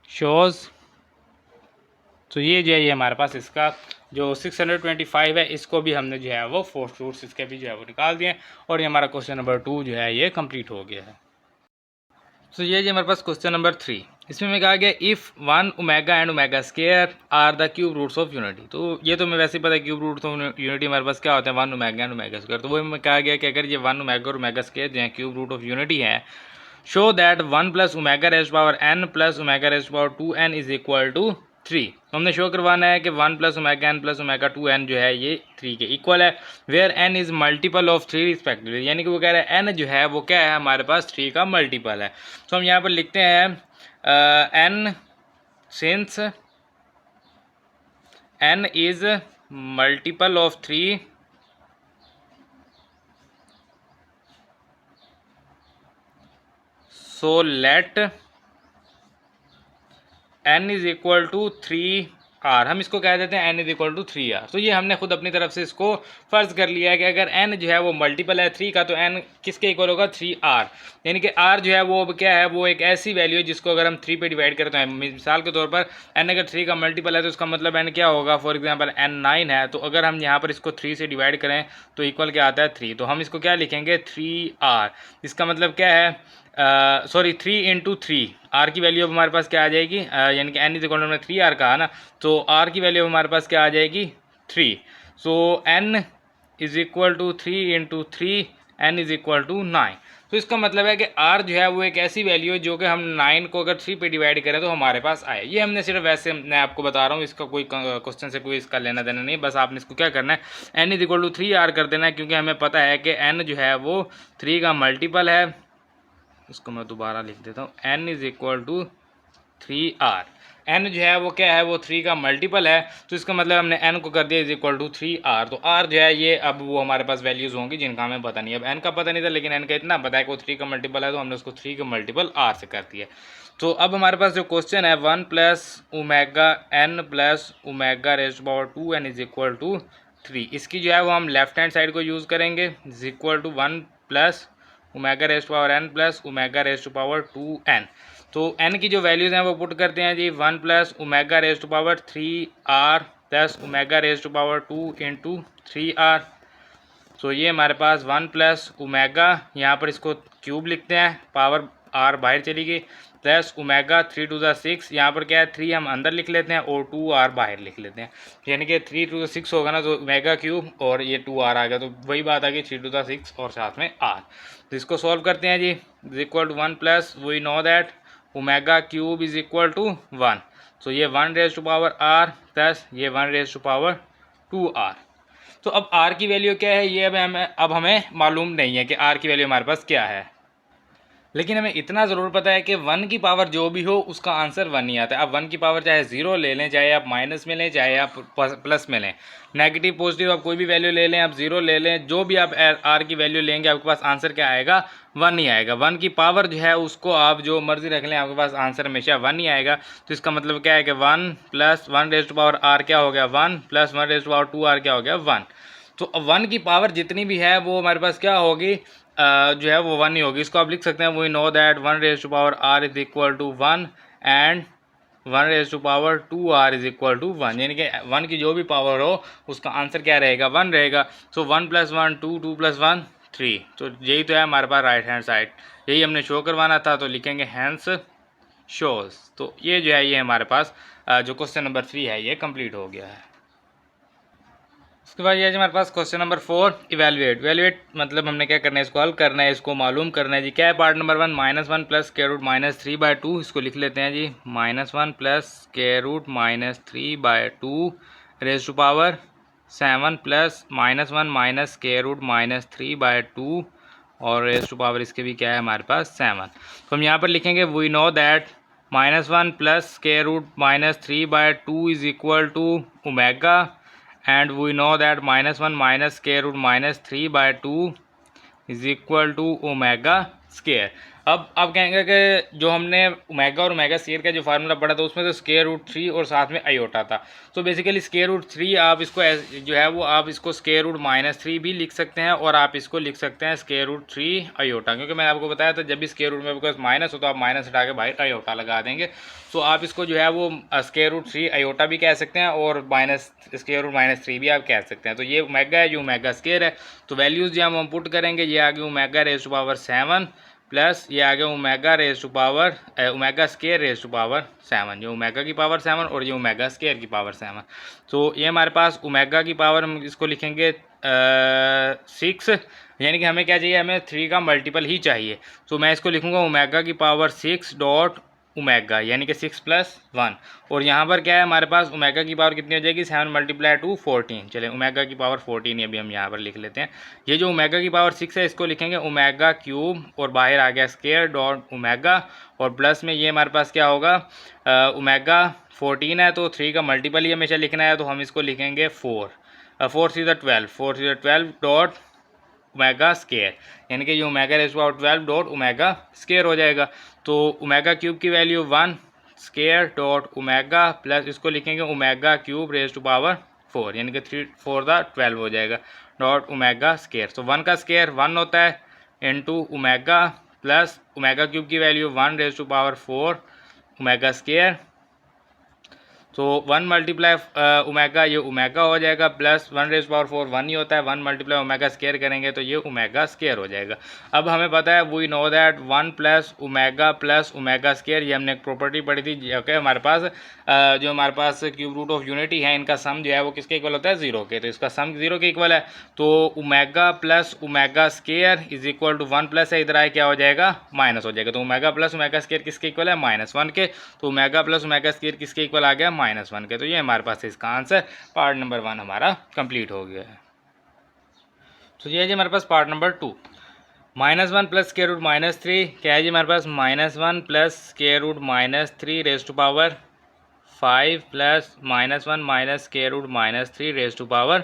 शोज, तो ये जो है ये हमारे पास इसका जो 625 है इसको भी हमने जो है वो 4 रूट्स इसके भी जो है वो निकाल दिए और ये हमारा क्वेश्चन नंबर 2 जो है ये कंप्लीट हो गया है। तो ये जो हमारे पास क्वेश्चन नंबर 3, इसमें मैं कहा गया if 1 omega and omega square are the cube roots of unity. तो ये तो मैं वैसे ही पता है क्यूब रूट्स ऑफ यूनिटी हमारे पास क्या होता है 1 ओमेगा एंड ओमेगा स्केयर। तो वो मैं कहा गया कि अगर ये 1 ओमेगा और ओमेगा स्केयर जो है क्यूब रूट ऑफ यूनिटी है, show that 1 plus omega raise power n plus omega raise power 2n is equal to 3। तो हमने शो करवाना है कि 1 plus omega n plus omega 2n जो है ये 3 के इक्वल है, where n is multiple of 3 respectively. यानी कि वो कह रहे हैं n जो है वो क्या है हमारे पास 3 का मल्टीपल है। तो हम यहाँ पर लिखते हैं n since n is multiple of 3 so let n is equal to 3r। हम इसको कह देते हैं n is equal to 3r। तो ये हमने खुद अपनी तरफ से इसको फ़र्ज़ कर लिया है कि अगर n जो है वो मल्टीपल है 3 का तो n किसके इक्वल होगा 3r। यानी कि r जो है वो क्या है वो एक ऐसी वैल्यू है जिसको अगर हम 3 पे डिवाइड करते हैं, मिसाल के तौर पर n अगर 3 का मल्टीपल है तो इसका मतलब n क्या होगा, फॉर एग्जांपल n 9 है, तो अगर हम यहाँ पर इसको 3 से डिवाइड करें तो इक्वल क्या आता है 3। तो हम इसको क्या लिखेंगे 3r। इसका मतलब क्या है सॉरी 3 इंटू 3, आर की वैल्यू अब हमारे पास क्या आ जाएगी, यानी कि एन इज इक्वल टू हमने 3r कहा ना, तो आर की वैल्यू हमारे पास क्या आ जाएगी 3। So n is equal to 3 into 3, n is equal to 9। तो इसका मतलब है कि आर जो है वो एक ऐसी वैल्यू है जो कि हम 9 को अगर 3 पे डिवाइड करें तो हमारे पास आए। ये हमने सिर्फ वैसे मैं आपको बता रहा हूँ, इसका कोई क्वेश्चन से कोई इसका लेना देना नहीं, बस आपने इसको क्या करना है N is equal to 3r कर देना है, क्योंकि हमें पता है कि एन जो है वो 3 का मल्टीपल है। इसको मैं दोबारा लिख देता हूँ, n is equal to 3r। n जो है वो क्या है वो 3 का मल्टीपल है, तो इसका मतलब हमने n को कर दिया इज इक्वल टू 3r। तो r जो है ये अब वो हमारे पास वैल्यूज़ होंगी जिनका हमें पता नहीं। अब n का पता नहीं था लेकिन n का इतना पता है कि वो 3 का मल्टीपल है, तो हमने उसको 3 का मल्टीपल r से कर दिया। तो अब हमारे पास जो क्वेश्चन है 1 plus omega n plus omega raise to power 2n is equal to 3, इसकी जो है वो हम लेफ्ट हैंड साइड को यूज़ करेंगे, is equal to 1 plus omega raise to power n plus omega raise to power 2n। तो n की जो वैल्यूज़ हैं वो पुट करते हैं जी 1 plus omega raise to power 3r plus omega raise to power 2 into 3r। तो ये हमारे पास 1 प्लस ओमेगा, यहाँ पर इसको क्यूब लिखते हैं, पावर आर बाहर चली गई, प्लस ओमेगा 3 टू द 6, यहाँ पर क्या है 3 हम अंदर लिख लेते हैं और 2 आर बाहर लिख लेते हैं, यानी कि 3 टू द 6 होगा ना, तो ओमेगा क्यूब और ये 2 आर आ गया, तो वही बात आ गई 3 टू द 6 और साथ में आर। तो इसको सॉल्व करते हैं जी, is equal to 1 plus we know that omega cube is equal to 1, तो ये 1 raise to power r plus ये 1 रेज टू पावर 2 आर। तो अब आर की वैल्यू क्या है ये अब हमें मालूम नहीं है कि आर की वैल्यू हमारे पास क्या है, लेकिन हमें इतना ज़रूर पता है कि 1 की पावर जो भी हो उसका आंसर 1 ही आता है। अब 1 की पावर चाहे 0 ले लें, चाहे आप माइनस में लें, चाहे आप प्लस में लें, नेगेटिव पॉजिटिव आप कोई भी वैल्यू ले लें, आप 0 ले लें, जो भी आप आर की वैल्यू लेंगे आपके पास आंसर क्या आएगा, 1 ही आएगा। 1 की पावर जो है उसको आप जो मर्जी रख लें, आपके पास आंसर हमेशा 1 ही आएगा। तो इसका मतलब क्या है कि 1 plus 1 raise to power r क्या हो गया 1, plus 1 raise to power 2 r क्या हो गया 1। तो 1 की पावर जितनी भी है वो हमारे पास क्या होगी, जो है वो 1 ही होगी। इसको आप लिख सकते हैं we know that 1 raise to power r is equal to 1 and 1 raise to power 2 r is equal to 1, यानी कि 1 की जो भी पावर हो उसका आंसर क्या रहेगा 1 रहेगा। सो 1 प्लस 1 2, 2 प्लस 1 3, तो यही तो है हमारे पास राइट हैंड साइड, यही हमने शो करवाना था, तो लिखेंगे हैंस शोज। तो ये जो है ये हमारे पास जो क्वेश्चन नंबर 3 है ये कंप्लीट हो गया है। उसके बाद ये हमारे पास क्वेश्चन नंबर 4 इवेलुएट मतलब हमने क्या करना है, इसको हल करना है, इसको मालूम करना है जी। क्या है part number 1 -1 plus square root -3/2, इसको लिख लेते हैं जी -1 plus square root -3/2 raise to power 7 प्लस -1 माइनस स्क्वायर रूट -3/2 और रेज टू पावर इसके भी क्या है हमारे पास 7। तो हम यहाँ पर लिखेंगे we know that -1 plus square root -3/2 is equal to omega and we know that -1 minus square root -3/2 is equal to omega square. अब कहेंगे कि जो हमने ओमेगा और ओमेगा स्केयर का जो फार्मूला पढ़ा था उसमें तो स्केयर रूट 3 और साथ में आयोटा था। तो बेसिकली स्केयर रूट 3 आप इसको जो है वो आप इसको स्केयर रूट -3 भी लिख सकते हैं और आप इसको लिख सकते हैं स्केयर रूट 3 आयोटा, क्योंकि मैंने आपको बताया था जब भी स्केयर रूट में आपके पास माइनस हो तो आप माइनस हटा के बाहर आयोटा लगा देंगे। तो आप इसको जो है वो स्केयर रूट 3 आयोटा भी कह सकते हैं और माइनस स्केयर रूट -3 भी आप कह सकते हैं। तो ये ओमेगा है, जो ओमेगा स्केयर है, तो वैल्यूज़ जो हम पुट करेंगे ये आ गई omega raise to power 7 plus ये आ गया omega raise to power omega square raise to power 7, जो ओमेगा की पावर 7 और ये ओमेगा स्केयर की पावर 7। तो ये हमारे पास ओमेगा की पावर हम इसको लिखेंगे 6, यानी कि हमें क्या चाहिए, हमें 3 का मल्टीपल ही चाहिए। तो मैं इसको लिखूंगा ओमेगा की पावर 6 डॉट ओमेगा, यानी कि 6 प्लस 1, और यहाँ पर क्या है हमारे पास ओमेगा की पावर कितनी हो जाएगी 7 मल्टीप्लाई 2 14। चले ओमेगा की पावर 14 अभी हम यहाँ पर लिख लेते हैं। ये जो ओमेगा की पावर 6 है इसको लिखेंगे ओमेगा क्यूब और बाहर आ गया स्केयर डॉट ओमेगा, और प्लस में ये हमारे पास क्या होगा ओमेगा 14 है तो 3 का मल्टीपल ही हमेशा लिखना है, तो हम इसको लिखेंगे 4 3 12 डॉट ओमेगा स्केयर, यानी कि ये omega raise to power 12 dot omega square हो जाएगा। तो ओमेगा क्यूब की value 1 square dot omega plus इसको लिखेंगे omega cube raise to power 4, यानी कि 3 4 12 हो जाएगा डॉट ओमेगा स्केयर। तो 1 का स्केयर 1 होता है into omega plus omega cube की value 1 raise to power 4 omega square, तो 1 मल्टीप्लाई ओमेगा ये ओमेगा हो जाएगा प्लस 1 रेज पावर 4 1 ही होता है, 1 मल्टीप्लाई ओमेगा स्केयर करेंगे तो ये ओमेगा स्केयर हो जाएगा। अब हमें पता है we know that 1 plus omega square, ये हमने एक प्रॉपर्टी पढ़ी थी जो कि हमारे पास जो हमारे पास क्यूब रूट ऑफ यूनिटी है इनका सम जो है वो किसके इक्वल होता है 0 के, तो इसका सम 0 के इक्वल है। तो omega plus omega square is equal to 1 plus है, इधर आए क्या हो जाएगा माइनस हो जाएगा। तो ओमेगा प्लस ओमेगा स्केयर किसके इक्वल है -1 के, तो ओमेगा प्लस ओमेगा स्केयर किसके इक्वल आ गया -1 के। तो ये हमारे पास इसका आंसर पार्ट नंबर 1 हमारा कंप्लीट हो गया है। तो ये जी हमारे पास part number 2 -1 plus square root -3 क्या है जी हमारे पास -1 plus square root -3 raise to power 5 plus -1 minus square root -3 raise to power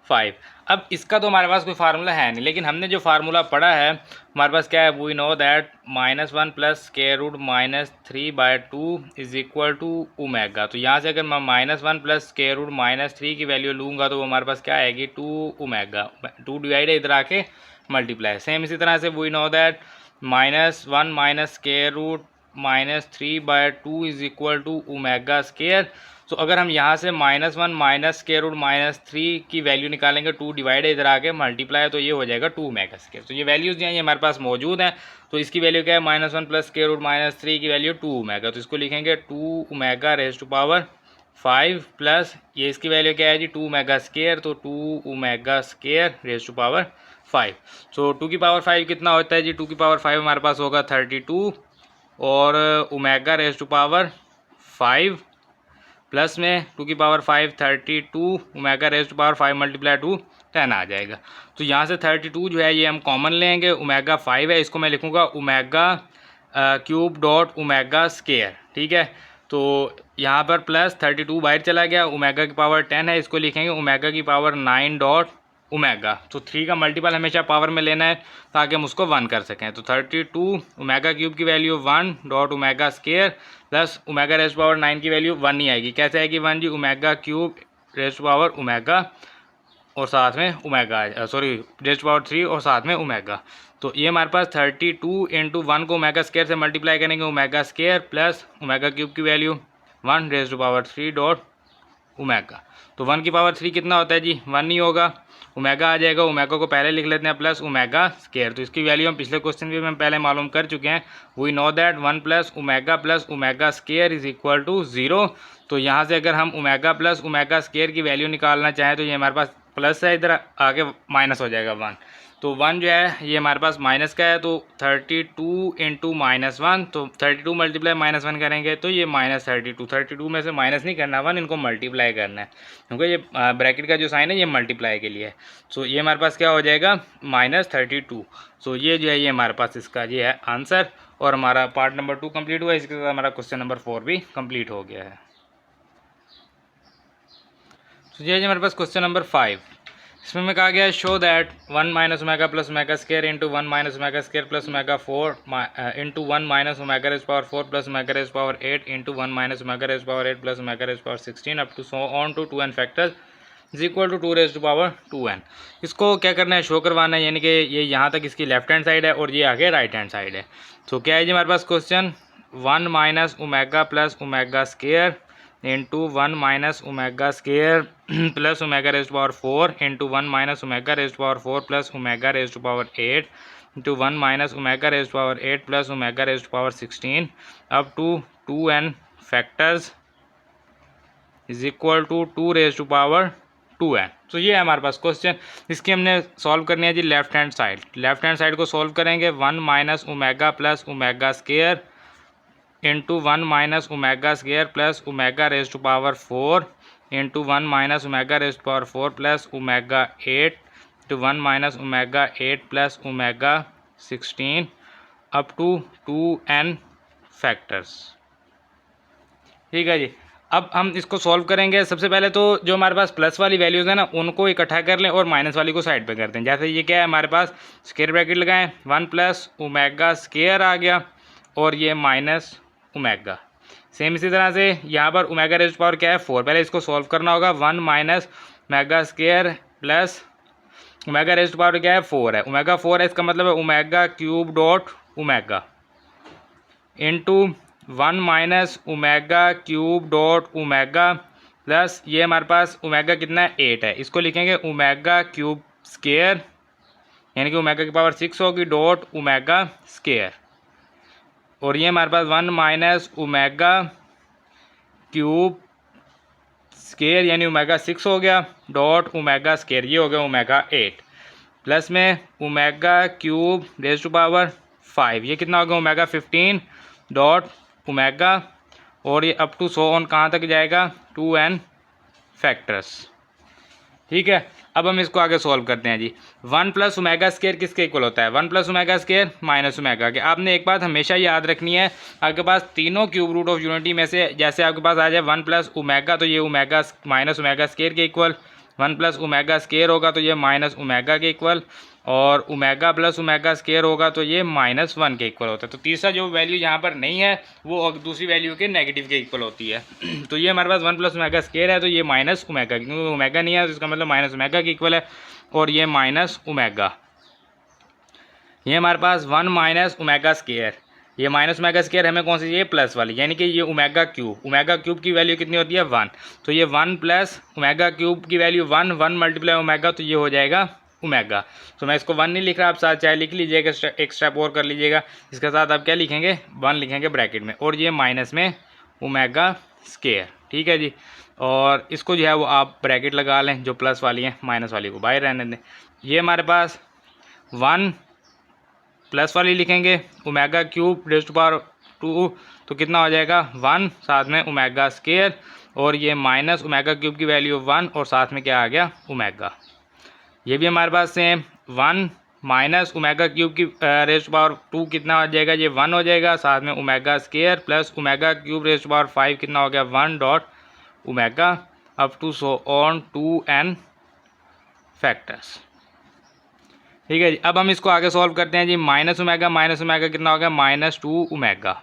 5। अब इसका तो हमारे पास कोई फार्मूला है नहीं, लेकिन हमने जो फार्मूला पढ़ा है हमारे पास क्या है we know that -1 plus square root -3/2 is equal to omega. तो यहाँ से अगर मैं -1 प्लस स्क्वायर रूट -3 की वैल्यू लूँगा तो वो हमारे पास क्या आएगी 2 ओमेगा, 2 डिवाइड है इधर आके मल्टीप्लाई। सेम इसी तरह से we know that -1 minus square root -3/2 is equal to omega square. तो अगर हम यहाँ से -1 माइनस स्क्वायर रूट -3 की वैल्यू निकालेंगे, 2 डिवाइड इधर आके मल्टीप्लाई, तो ये हो जाएगा 2 ओमेगा स्क्वायर। तो ये वैल्यूज़ जो हैं ये हमारे पास मौजूद हैं। तो इसकी वैल्यू क्या है, -1 प्लस स्क्वायर रूट -3 की वैल्यू 2 ओमेगा। तो इसको लिखेंगे 2 omega raise to power 5 plus ये इसकी वैल्यू क्या है जी 2 ओमेगा स्क्वायर, तो 2 omega square raise to power 5। तो 2 की पावर 5 कितना होता है जी, 2 की पावर 5 हमारे पास होगा 32 और omega raise to power 5 plus में 2 की power 5 32 omega raise to power 5 multiply 2 10 आ जाएगा। तो यहाँ से 32 जो है ये हम कॉमन लेंगे, ओमेगा 5 है, इसको मैं लिखूँगा omega cube dot omega square, ठीक है। तो यहाँ पर प्लस 32 बाहर चला गया, ओमेगा की पावर 10 है, इसको लिखेंगे ओमेगा की पावर 9 डॉट ओमेगा। तो 3 का मल्टीपल हमेशा पावर में लेना है ताकि हम उसको 1 कर सकें। तो 32 ओमेगा क्यूब की value 1 dot omega square plus omega raise power 9 की वैल्यू 1 ही आएगी। कैसे आएगी 1 जी, omega cube raise power omega और साथ में ओमेगा सॉरी रेज़ पावर 3 और साथ में ओमेगा। तो ये हमारे पास 32 इंटू 1 को ओमेगा स्क्वायर से मल्टीप्लाई करेंगे, omega square plus omega cube की value 1 raise to power 3 dot omega. तो 1 की पावर 3 कितना होता है जी, 1 ही होगा, ओमेगा आ जाएगा, ओमेगा को पहले लिख लेते हैं प्लस ओमेगा स्क्वायर। तो इसकी वैल्यू हम पिछले क्वेश्चन में हम पहले मालूम कर चुके हैं, we know that 1 plus omega square is equal to 0। तो यहाँ से अगर हम ओमेगा प्लस ओमेगा स्क्वायर की वैल्यू निकालना चाहें तो ये हमारे पास प्लस है, इधर आगे माइनस हो जाएगा 1। तो 1 जो है ये हमारे पास माइनस का है, तो 32 इंटू -1, तो 32 मल्टीप्लाई -1 करेंगे तो ये -32। 32 में से माइनस नहीं करना 1, इनको मल्टीप्लाई करना है क्योंकि ये ब्रैकेट का जो साइन है ये मल्टीप्लाई के लिए है। सो ये हमारे पास क्या हो जाएगा -32। सो ये जो है ये हमारे पास इसका ये है आंसर, और हमारा पार्ट नंबर 2 कंप्लीट हुआ। इसके साथ हमारा क्वेश्चन नंबर 4 भी कंप्लीट हो गया है। तो ये हमारे पास क्वेश्चन नंबर 5, इसमें में कहा गया है show that 1 minus omega plus omega square into 1 minus omega square plus omega 4 into 1 minus omega raise power 4 plus omega raise power 8 into 1 minus omega raise power 8 plus omega raise power 16 up to so on to 2n factors is equal to 2 raise to power 2n। इसको क्या करना है, show करवाना है, यानी कि ये यहाँ तक इसकी लेफ्ट हैंड साइड है और ये आगे राइट हैंड साइड है। तो क्या है जी हमारे पास question, 1 minus omega plus omega square into 1 minus omega square plus omega raise to power 4 into 1 minus omega raise to power 4 plus omega raise to power 8 into 1 minus omega raise to power 8 plus omega raise to power 16 up to 2n factors is equal to 2 raise to power 2n। तो ये है हमारे पास question, इसकी हमने solve करनी है जी left hand side. Left hand side को सॉल्व करेंगे, 1 minus omega plus omega square into 1 minus omega square plus omega raise to power 4 into 1 minus omega raise to power 4 plus omega 8 into 1 minus omega 8 plus omega 16 up to 2n factors. ठीक है जी, अब हम इसको solve करेंगे। सबसे पहले तो जो हमारे पास प्लस वाली वैल्यूज़ हैं ना उनको इकट्ठा कर लें और माइनस वाली को साइड पे कर दें। जैसे ये क्या है हमारे पास, स्क्वायर ब्रैकेट लगाएं, 1 प्लस ओमेगा स्क्वायर आ गया और ये माइनस ओमेगा। सेम इसी तरह से यहाँ पर ओमेगा रेज़ पावर क्या है 4, पहले इसको सॉल्व करना होगा। 1 minus omega square plus omega raise power क्या है 4 है, ओमेगा 4 है, इसका मतलब है omega cube dot omega into 1 minus omega cube dot omega plus ये हमारे पास ओमेगा कितना है 8 है, इसको लिखेंगे ओमेगा क्यूब स्क्वायर यानी कि ओमेगा की पावर 6 होगी डॉट ओमेगा स्क्वायर, और ये हमारे पास 1 माइनस ओमेगा क्यूब स्क्वायर यानी ओमेगा 6 हो गया डॉट ओमेगा स्क्वायर, ये हो गया ओमेगा 8 प्लस में omega cube raise to power 5, ये कितना हो गया ओमेगा 15 डॉट ओमेगा, और ये अप टू सो ऑन कहाँ तक जाएगा 2n फैक्टर्स। ठीक है, अब हम इसको आगे सॉल्व करते हैं जी। 1 प्लस ओमेगा स्क्वायर किसके इक्वल होता है, 1 plus omega square minus omega के। आपने एक बात हमेशा याद रखनी है, आपके पास तीनों क्यूब रूट ऑफ यूनिटी में से जैसे आपके पास आ जाए 1 प्लस ओमेगा तो ये ओमेगा माइनस ओमेगा स्क्वायर के इक्वल, 1 प्लस ओमेगा स्क्वायर होगा तो ये माइनस ओमेगा के इक्वल, और ओमेगा प्लस ओमेगा स्क्वायर होगा तो ये -1 के इक्वल होता है। तो तीसरा जो वैल्यू यहाँ पर नहीं है वो दूसरी वैल्यू के नेगेटिव के इक्वल होती है। तो ये हमारे पास 1 प्लस ओमेगा स्क्वायर है तो ये माइनस ओमेगा, क्योंकि ओमेगा नहीं है तो इसका मतलब माइनस ओमेगा के इक्वल है, और ये माइनस ओमेगा। ये हमारे पास 1 माइनस ओमेगा स्क्वायर, ये माइनस ओमेगा स्केयर हमें कौन सी चाहिए, प्लस वाली, यानी कि ये ओमेगा क्यूब की वैल्यू कितनी होती है 1, तो ये 1 प्लस ओमेगा क्यूब की वैल्यू 1 मल्टीप्लाई ओमेगा, तो ये हो जाएगा ओमेगा। तो मैं इसको 1 नहीं लिख रहा, आप साथ चाहे लिख लीजिएगा, एक स्टेप और कर लीजिएगा। इसके साथ आप क्या लिखेंगे, 1 लिखेंगे ब्रैकेट में, और ये माइनस में ओमेगा स्केयर, ठीक है जी। और इसको जो है वो आप ब्रैकेट लगा लें, जो प्लस वाली है, माइनस वाली को बाहर रहने दें। ये हमारे पास 1 प्लस वाली लिखेंगे, omega cube raise to power 2, तो कितना हो जाएगा 1, साथ में ओमेगा स्केयर, और ये माइनस ओमेगा क्यूब की वैल्यू 1, और साथ में क्या आ गया, ओमेगा। ये भी हमारे पास सेम 1 माइनस ओमेगा क्यूब की रेज़ टू पावर 2 कितना हो जाएगा, ये 1 हो जाएगा, साथ में omega square plus omega cube raise to power 5 कितना हो गया 1 dot omega, up to so on 2n factors, ठीक है जी। अब हम इसको आगे सॉल्व करते हैं जी। माइनस ओमेगा कितना हो गया, -2 ओमेगा।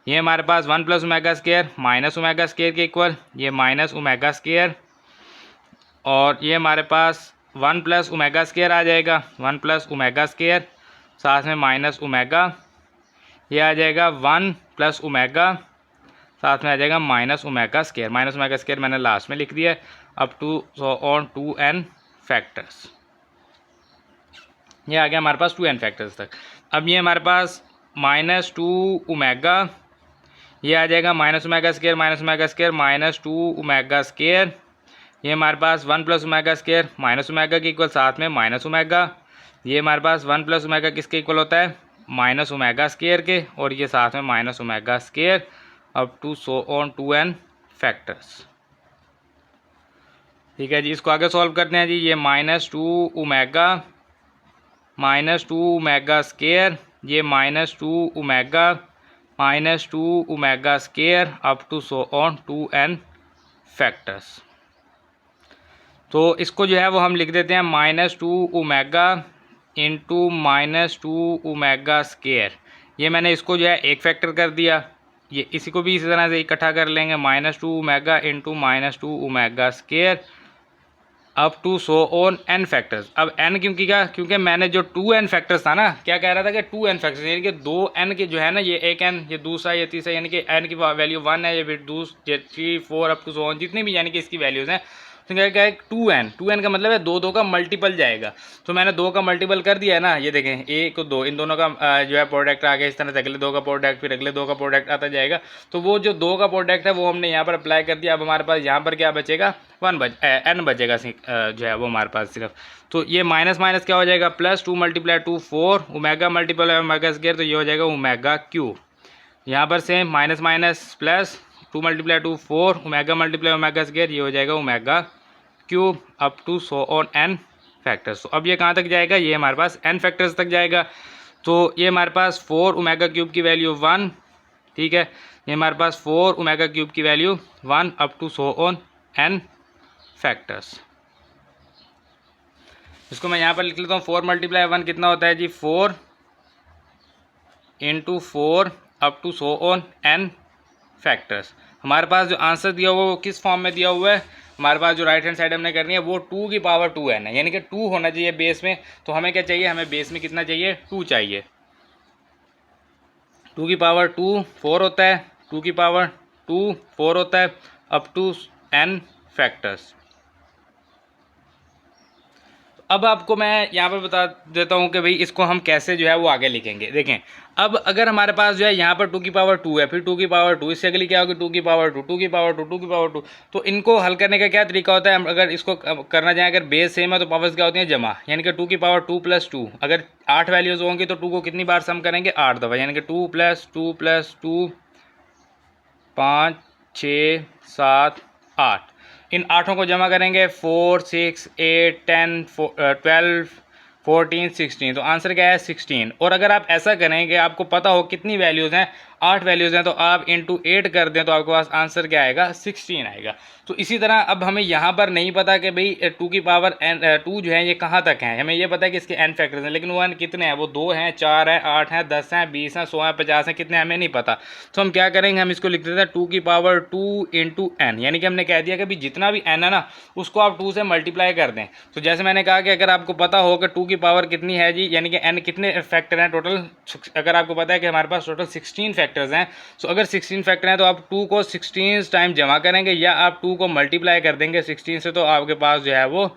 ये हमारे पास 1 plus omega square minus omega square के इक्वल, ये माइनस ओमेगा स्केयर, और ये हमारे पास 1 प्लस ओमेगा स्केयर आ जाएगा, 1 प्लस ओमेगा स्केयर, साथ में माइनस ओमेगा, ये आ जाएगा 1 प्लस ओमेगा, साथ में आ जाएगा माइनस ओमेगा स्केयर मैंने लास्ट में लिख दिया है, up to so on 2n factors. ये आ गया हमारे पास 2n फैक्टर्स तक। अब ये हमारे पास -2 ओमेगा, ये आ जाएगा minus omega square -2 omega square, ये हमारे पास 1 plus omega square minus omega के इक्वल, साथ में माइनस ओमेगा, ये हमारे पास 1 प्लस ओमेगा किसके इक्वल होता है, माइनस ओमेगा स्केयर के, और ये साथ में minus omega square, up to so on 2n factors, ठीक है जी। इसको आगे सॉल्व करते हैं जी। ये -2 ओमेगा स्केयर, ये -2 omega square, up to so on 2n factors. तो इसको जो है वो हम लिख देते हैं -2 ओमेगा इंटू -2 ओमेगा स्केयर। ये मैंने इसको जो है एक फैक्टर कर दिया, ये इसी को भी इसी तरह से इकट्ठा कर लेंगे, -2 omega into -2 omega square, up to so on n factors. अब n क्योंकि मैंने जो 2n फैक्टर्स था ना, क्या कह रहा था कि 2n फैक्टर्स, यानी कि 2n के जो है ना, ये एक n, ये दूसरा, ये तीसरा, यानी कि n की वैल्यू 1 है, ये फिर 3 4 अप टू सो ऑन, जितनी भी यानी कि इसकी वैल्यूज़ हैं, तो क्या है 2n का मतलब है 2 का मल्टीपल जाएगा। तो मैंने 2 का मल्टीपल कर दिया है ना, ये देखें 1 2, इन दोनों का जो है प्रोडक्ट आ गया, इस तरह से अगले 2 का प्रोडक्ट, फिर अगले 2 का प्रोडक्ट आता जाएगा। तो वो जो 2 का प्रोडक्ट है वो हमने यहाँ पर अप्लाई कर दिया। अब हमारे पास यहाँ पर क्या बचेगा, n बचेगा जो है वो हमारे पास सिर्फ। तो ये माइनस माइनस क्या हो जाएगा, +2 × 2 4 ओमेगा मल्टीप्लाई ओमेगा स्क्वायर, तो ये हो जाएगा ओमेगा क्यूब। यहाँ पर same minus minus plus 2 × 2 4 omega multiply omega square, ये हो जाएगा omega cube, up to so on n factors. तो अब ये कहाँ तक जाएगा, ये हमारे पास n फैक्टर्स तक जाएगा। तो ये हमारे पास 4 ओमेगा क्यूब की वैल्यू 1, ठीक है, ये हमारे पास 4 ओमेगा क्यूब की value 1, up to so on n factors. इसको मैं यहाँ पर लिख लेता हूँ, 4 × 1 कितना होता है जी, 4 × 4 up to so on n factors. हमारे पास जो आंसर दिया हुआ है वो किस फॉर्म में दिया हुआ है, हमारे पास जो राइट हैंड साइड हमने करनी है वो 2 की पावर 2n है, यानी कि 2 होना चाहिए बेस में। तो हमें क्या चाहिए, हमें बेस में कितना चाहिए, 2 चाहिए। 2 की पावर 2 4 होता है, 2 की पावर 2 4 होता है, अप टू n फैक्टर्स। अब आपको मैं यहाँ पर बता देता हूँ कि भाई इसको हम कैसे जो है वो आगे लिखेंगे। देखें, अब अगर हमारे पास जो है यहाँ पर 2 की पावर 2 है, फिर 2 की पावर 2, इससे अगली क्या होगी 2 की पावर 2, 2 की पावर 2, 2 की पावर 2। तो इनको हल करने का क्या तरीका होता है, अगर इसको करना चाहें, अगर बेस सेम है तो पावर्स क्या होती हैं, जमा, यानी कि 2 की पावर 2 + 2, अगर 8 वैल्यूज़ होंगी तो 2 को कितनी बार सम करेंगे, 8 दफ़ा, यानी कि 2 + 2 + 2 5 6 7 8। इन 8 को जमा करेंगे, 4 6 8 10 12 14 16, तो आंसर क्या है 16। और अगर आप ऐसा करें कि आपको पता हो कितनी वैल्यूज़ हैं, 8 वैल्यूज़ हैं, तो आप इंटू 8 कर दें तो आपके पास आंसर क्या आएगा, 16 आएगा। तो इसी तरह अब हमें यहाँ पर नहीं पता कि भाई 2 की पावर n 2 जो है ये कहाँ तक है, हमें ये पता है कि इसके n फैक्टर्स हैं, लेकिन वो n कितने हैं, वो 2 हैं, 4 हैं, 8 हैं, 10 हैं, 20 हैं, 100 हैं, 50 हैं, कितने हमें नहीं पता। तो हम क्या करेंगे, हम इसको लिख देते हैं 2 की पावर 2 इंटू एन, यानी कि हमने कह दिया कि भाई जितना भी n है ना उसको आप 2 से मल्टीप्लाई कर दें। तो जैसे मैंने कहा कि अगर आपको पता हो कि 2 की पावर कितनी है जी, यानी कि n कितने फैक्टर हैं टोटल, अगर आपको पता है कि हमारे पास टोटल 16 फैक्टर्स हैं, तो अगर 16 फैक्टर हैं तो आप 2 को 16 टाइम जमा करेंगे या आप 2 को मल्टीप्लाई कर देंगे 16 से, तो आपके पास जो है वो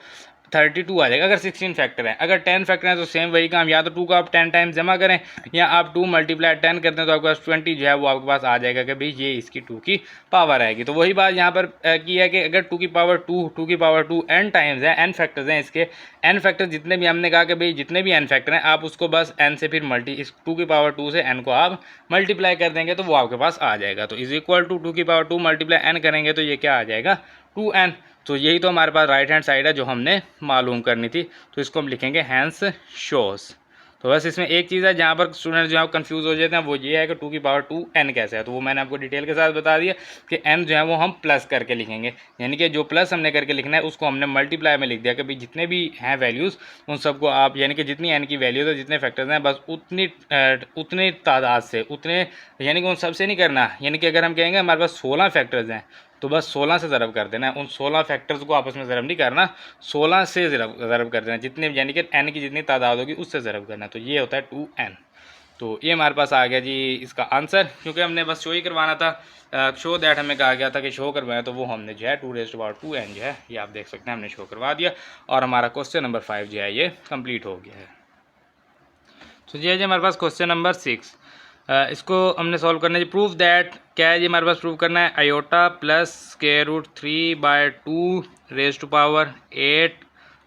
32 आ जाएगा अगर 16 फैक्टर है। अगर 10 फैक्टर है तो सेम वही काम, या तो 2 को आप 10 टाइम्स जमा करें या आप 2 मल्टीप्लाई 10 करते हैं तो आपके पास 20 जो है वो आपके पास आ जाएगा कि भाई ये इसकी 2 की पावर आएगी। तो वही बात यहाँ पर की है कि अगर 2 की पावर 2 की पावर 2 n टाइम्स है, n फैक्टर्स हैं इसके, n फैक्टर जितने भी, हमने कहा कि भाई जितने भी n फैक्टर हैं आप उसको बस n से फिर इस 2 की पावर 2 से n को आप मल्टीप्लाई कर देंगे तो वो आपके पास आ जाएगा। तो इज इक्वल टू 2 की पावर 2 मल्टीप्लाई n करेंगे तो ये क्या आ जाएगा, 2n। तो यही तो हमारे पास राइट हैंड साइड है जो हमने मालूम करनी थी, तो इसको हम लिखेंगे हैंस शोस। तो बस इसमें एक चीज़ है जहाँ पर स्टूडेंट जो है कंफ्यूज हो जाते हैं, वो ये है कि 2 की पावर 2 n कैसे है, तो वो मैंने आपको डिटेल के साथ बता दिया कि n जो है वो हम प्लस करके लिखेंगे, यानी कि जो प्लस हमने करके लिखना है उसको हमने मल्टीप्लाई में लिख दिया कि भाई जितने भी हैं वैल्यूज़ उन सबको आप, यानी कि जितनी n की वैल्यूज़ है, जितने फैक्टर्स हैं, बस उतनी तादाद से, उतने, यानी कि उन सबसे नहीं करना, यानी कि अगर हम कहेंगे हमारे पास 16 फैक्टर्स हैं तो बस 16 से ज़रब कर देना है, उन 16 फैक्टर्स को आपस में ज़रब नहीं करना, 16 से ज़रब कर देना, जितने यानी कि n की जितनी तादाद होगी उससे ज़रब करना, तो ये होता है 2n। तो ये हमारे पास आ गया जी इसका आंसर, क्योंकि हमने बस शो ही करवाना था, शो दैट हमें कहा गया था कि शो करवाएं, तो वो हमने जो है 2⁻² जो है ये आप देख सकते हैं हमने शो करवा दिया, और हमारा क्वेश्चन नंबर 5 जो है ये कंप्लीट हो गया है। तो ये है हमारे पास क्वेश्चन नंबर 6, इसको हमने सॉल्व करना है। प्रूव दैट, क्या है ये हमारे पास प्रूव करना है, iota plus √3/2 raise to power 8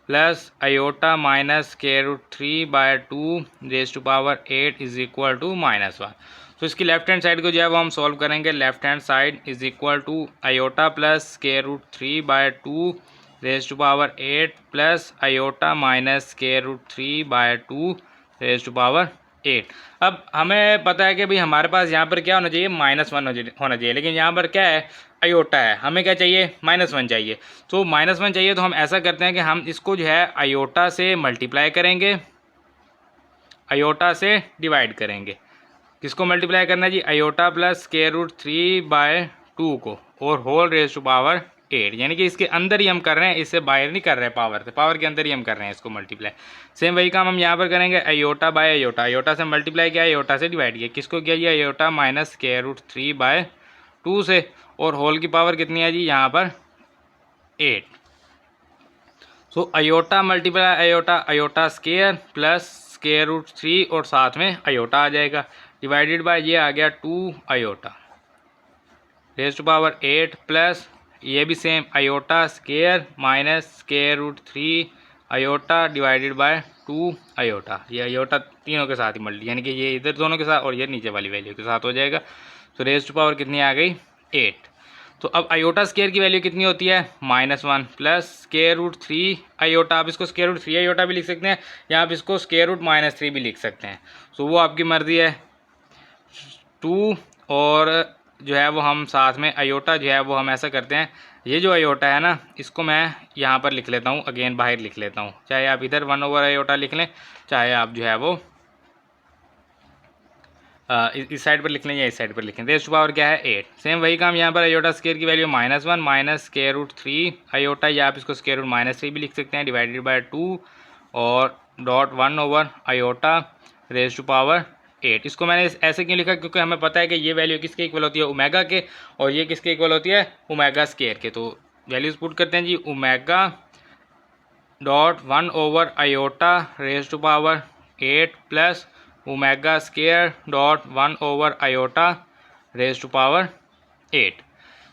plus iota minus √3/2 raise to power 8 is equal to -1। तो इसकी लेफ्ट हैंड साइड को जो है वो हम सॉल्व करेंगे, left hand side is equal to iota plus √3/2 raise to power 8 plus iota minus √3/2 raise to power 8। अब हमें पता है कि भाई हमारे पास यहाँ पर क्या होना चाहिए, -1 होना चाहिए, लेकिन यहाँ पर क्या है, आयोटा है, हमें क्या चाहिए, -1 चाहिए। तो -1 चाहिए तो हम ऐसा करते हैं कि हम इसको जो है आयोटा से मल्टीप्लाई करेंगे, आयोटा से डिवाइड करेंगे। किसको मल्टीप्लाई करना है जी, आयोटा प्लस √3/2 को, और होल रेज टू पावर 8, यानी कि इसके अंदर ही हम कर रहे हैं, इससे बाहर नहीं कर रहे हैं, पावर से, पावर के अंदर ही हम कर रहे हैं इसको मल्टीप्लाई। सेम वही काम हम यहाँ पर करेंगे, आयोटा बाय आयोटा, आयोटा से मल्टीप्लाई किया, आयोटा से डिवाइड किया, किसको किया जी, आयोटा माइनस √3/2 से, और होल की पावर कितनी है जी यहाँ पर 8। So iota multiply iota, iota square plus √3 और साथ में आयोटा आ जाएगा, डिवाइडेड बाय ये आ गया 2 iota raise to power 8 plus ये भी same iota square minus √3 iota divided by 2 iota, ये आयोटा तीनों के साथ ही मल्टी, यानी कि ये इधर दोनों के साथ और ये नीचे वाली वैल्यू के साथ हो जाएगा। तो रेज टू पावर कितनी आ गई 8। तो अब आयोटा स्केयर की वैल्यू कितनी होती है, -1 प्लस √3 आयोटा, आप इसको √3 आयोटा भी लिख सकते हैं या आप इसको √-3 भी लिख सकते हैं, तो वो आपकी मर्ज़ी है। 2 और जो है वो हम साथ में आयोटा जो है वो हम ऐसा करते हैं, ये जो आयोटा है ना इसको मैं यहाँ पर लिख लेता हूँ, अगेन बाहर लिख लेता हूँ, चाहे आप इधर 1 आयोटा लिख लें, चाहे आप जो है वो इस साइड पर लिख लें या इस साइड पर लिखें। रेज़ टू पावर क्या है 8। सेम वही काम यहाँ पर आयोटा स्केयर की वैल्यू -1 माइनस √3 आयोटा, या आप इसको √-3 भी लिख सकते हैं, डिवाइडेड बाय 2 और .1 आयोटा रेज़ टू पावर 8। इसको मैंने ऐसे क्यों लिखा, क्योंकि हमें पता है कि ये वैल्यू किसके इक्वल होती है, ओमेगा के, और ये किसके इक्वल होती है, ओमेगा स्केयर के। तो वैल्यूज पुट करते हैं जी, omega .1 iota raise to power 8 plus omega square .1 iota raise to power 8।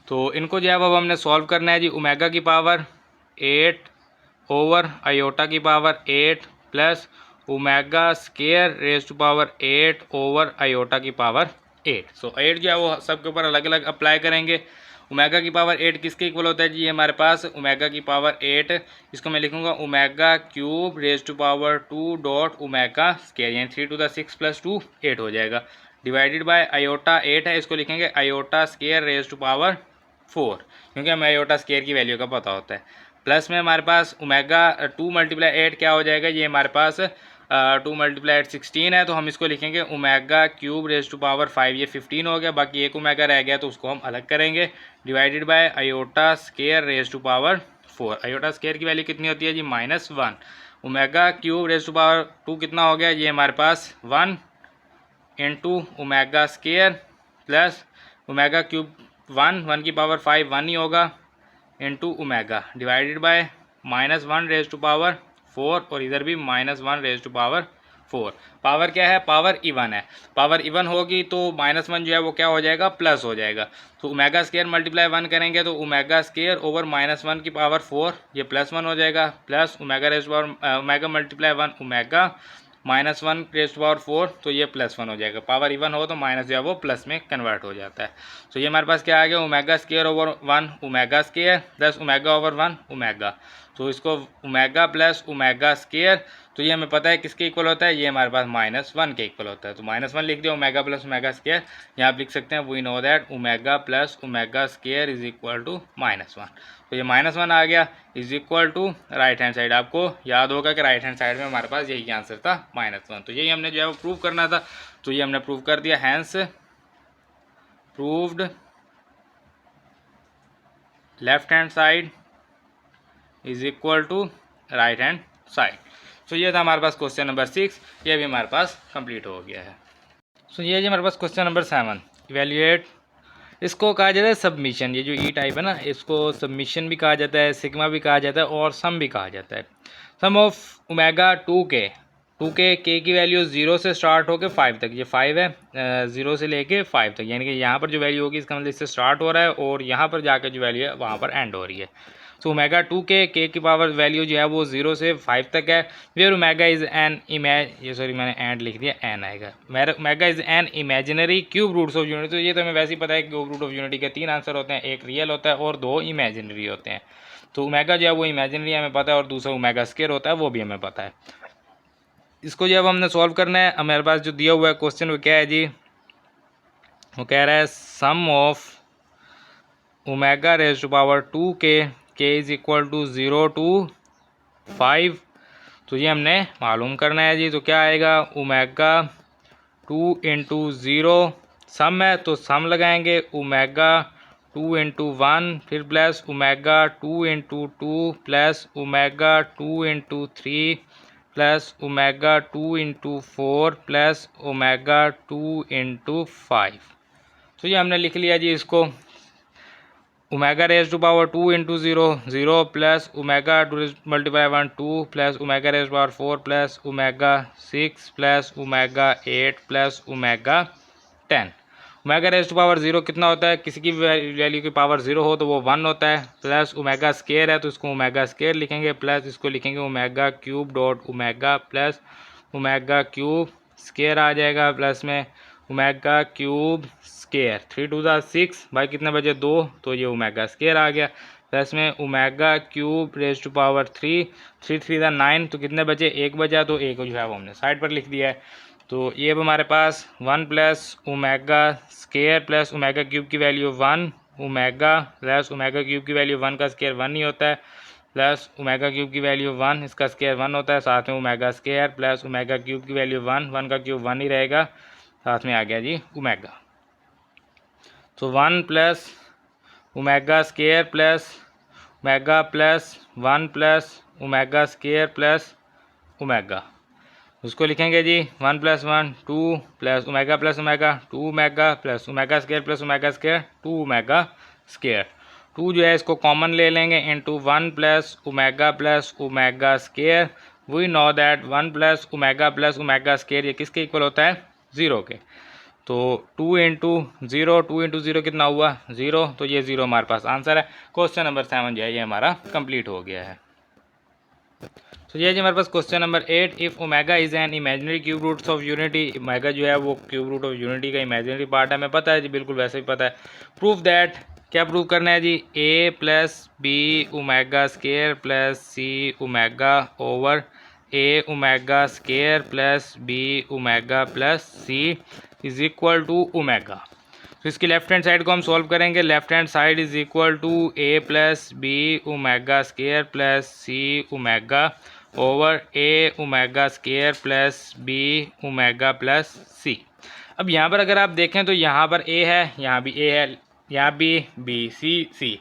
तो इनको जो है अब हमने सॉल्व करना है जी, ओमेगा की पावर 8 ओवर आयोटा की power 8 plus omega square raise to power 8 over iota की पावर 8। सो 8 जो है वो सबके ऊपर अलग अलग अप्लाई करेंगे। ओमेगा की पावर 8 किसके इक्वल होता है जी, हमारे पास ओमेगा की पावर 8, इसको मैं लिखूंगा omega cube raise to power 2 dot omega square, यानी 3 to the 6 + 2 8 हो जाएगा, डिवाइडेड बाय आयोटा 8 है, इसको लिखेंगे iota square raise to power 4, क्योंकि हमें आयोटा स्केयर की वैल्यू का पता होता है। प्लस में हमारे पास ओमेगा 2 मल्टीप्लाई 8 क्या हो जाएगा, ये हमारे पास 2 मल्टीप्लाई 8 16 है, तो हम इसको लिखेंगे omega cube raise to power 5, ये 15 हो गया। बाकी एक ओमेगा रह गया तो उसको हम अलग करेंगे। Divided by iota square raise to power 4, iota square की वैल्यू कितनी होती है जी -1। Omega cube raise to power 2 कितना हो गया, ये हमारे पास 1 into omega square plus omega cube 1 की पावर 5 1 ही होगा into omega, divided by -1 raise to power 4, और इधर भी -1 रेज टू पावर 4। पावर क्या है, पावर इवन है। पावर इवन होगी तो -1 जो है वो क्या हो जाएगा, प्लस हो जाएगा। तो ओमेगा स्केयर मल्टीप्लाई 1 करेंगे तो ओमेगा स्केयर ओवर -1 की पावर 4, ये +1 हो जाएगा, plus omega raise to power omega multiply 1 omega -1 raise to power 4, तो ये +1 हो जाएगा। पावर इवन हो तो माइनस जो है वो प्लस में कन्वर्ट हो जाता है। तो ये हमारे पास क्या आ गया, omega square over 1 omega square plus omega over 1 omega. तो इसको ओमेगा प्लस ओमेगा स्केयर, तो ये हमें पता है किसके इक्वल होता है, ये हमारे पास -1 के इक्वल होता है। तो -1 लिख दिया, ओमेगा प्लस ओमेगा स्केयर। यहाँ आप लिख सकते हैं we know that omega plus omega square is equal to -1। तो ये -1 आ गया is equal to right hand side. आपको याद होगा कि राइट हैंड साइड में हमारे पास यही आंसर था -1। तो यही हमने जो है वो प्रूव करना था, तो ये हमने प्रूव कर दिया। Hence proved left hand side is equal to right hand side. So ये था हमारे पास क्वेश्चन नंबर 6, ये भी हमारे पास कंप्लीट हो गया है। सो ये जी हमारे पास क्वेश्चन नंबर 7, इवेल्युएट, इसको कहा जाता है सबमिशन। ये जो ई टाइप है ना, इसको सबमिशन भी कहा जाता है, सिग्मा भी कहा जाता है और सम भी कहा जाता है। सम ऑफ ओमेगा 2k की वैल्यू 0 से स्टार्ट होकर 5 तक, ये 5 है, 0 से लेके 5 तक, यानी कि यहाँ पर जो वैल्यू होगी इसका मतलब इससे स्टार्ट हो रहा है और यहाँ पर जाकर जो वैल्यू है वहाँ पर एंड हो रही है। तो ओमेगा 2k की पावर वैल्यू जो है वो 0 से 5 तक है। वेयर ओमेगा इज़ एन मैंने एंड लिख दिया, एन आएगा। Omega is an imaginary cube roots of unity. तो ये तो हमें वैसे ही पता है कि क्यूब रूट ऑफ यूनिटी के 3 आंसर होते हैं, एक रियल होता है और 2 इमेजिनरी होते हैं। तो ओमेगा जो है वो इमेजिनरी हमें पता है और दूसरा ओमेगा स्क्वायर होता है वो भी हमें पता है। इसको जब हमने सॉल्व करना है, हमारे पास जो दिया हुआ है क्वेश्चन वो क्या है जी, वो कह रहा है sum of omega raise to power 2k is equal to 0 to 5। तो ये हमने मालूम करना है जी। तो क्या आएगा, ओमेगा 2 इंटू 0 सम है तो सम लगाएंगे, ओमेगा 2 इंटू 1 फिर plus omega 2 into 2 plus omega 2 into 3 plus omega 2 into 4 plus omega 2 into 5। तो ये हमने लिख लिया जी इसको। Omega raise to power 2 into 0 0 plus omega 2 multiply 1 2 plus omega raise power 4 plus omega 6 plus omega 8 plus omega 10। Omega raise to power 0 कितना होता है, किसी की वैल्यू की पावर 0 हो तो वो 1 होता है। प्लस ओमेगा स्केयर है तो इसको ओमेगा स्केयर लिखेंगे, प्लस इसको लिखेंगे omega cube dot omega plus omega cube square आ जाएगा, प्लस में ओमेगा क्यूब स्केयर 3 2 6 भाई कितने बजे 2, तो ये ओमेगा स्केयर आ गया। प्लस में omega cube raise to power 3 3 3 9, तो कितने बजे 1 बजा, तो 1 जो है वो हमने साइड पर लिख दिया है। तो ये अब हमारे पास 1 plus omega square plus omega cube की value 1 omega plus omega cube की वैल्यू 1 का स्केयर 1 ही होता है, प्लस ओमेगा क्यूब की वैल्यू 1 इसका स्केयर 1 होता है, साथ में omega square plus omega cube की वैल्यू 1 1 का क्यूब 1 ही रहेगा, साथ में आ गया जी ओमेगा। तो 1 plus omega square plus omega plus 1 plus omega square plus omega, उसको लिखेंगे जी 1 plus 1 2 plus omega 2 omega plus omega square 2 omega square. 2 जो है इसको कॉमन ले लेंगे into 1 plus omega square. We know that 1 plus omega square ये किसके इक्वल होता है, 0 के। तो 2 इंटू 0 कितना हुआ 0, तो ये 0 हमारे पास आंसर है। क्वेश्चन नंबर 7 जो है ये हमारा कंप्लीट हो गया है। तो ये जी हमारे पास question number 8, if omega is an imaginary cube roots of unity. Omega जो है वो क्यूब रूट ऑफ यूनिटी का इमेजिनरी पार्ट है, हमें पता है जी, बिल्कुल वैसे भी पता है। प्रूफ दैट, क्या प्रूव करना है जी, a plus B omega square plus C omega over a omega square plus B omega plus C is equal to omega. तो इसकी लेफ्ट हैंड साइड को हम सॉल्व करेंगे। Left hand side is equal to A plus B omega square plus C omega over A omega square plus B omega plus C. अब यहाँ पर अगर आप देखें तो यहाँ पर ए है, यहाँ भी ए है, यहाँ भी B C C,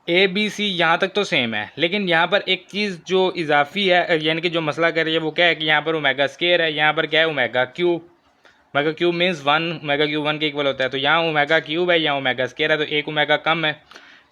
A B C यहाँ तक तो सेम है, लेकिन यहाँ पर एक चीज़ जो इजाफी है, यानी कि जो मसला कर रही है वो क्या है कि यहाँ पर ओमेगा स्केयर है, यहाँ पर क्या है omega cube. Omega cube means 1, omega cube 1 के इक्वल होता है। तो यहाँ ओमेगा क्यूब है, यहाँ ओमेगा स्केयर है, तो एक ओमेगा कम है।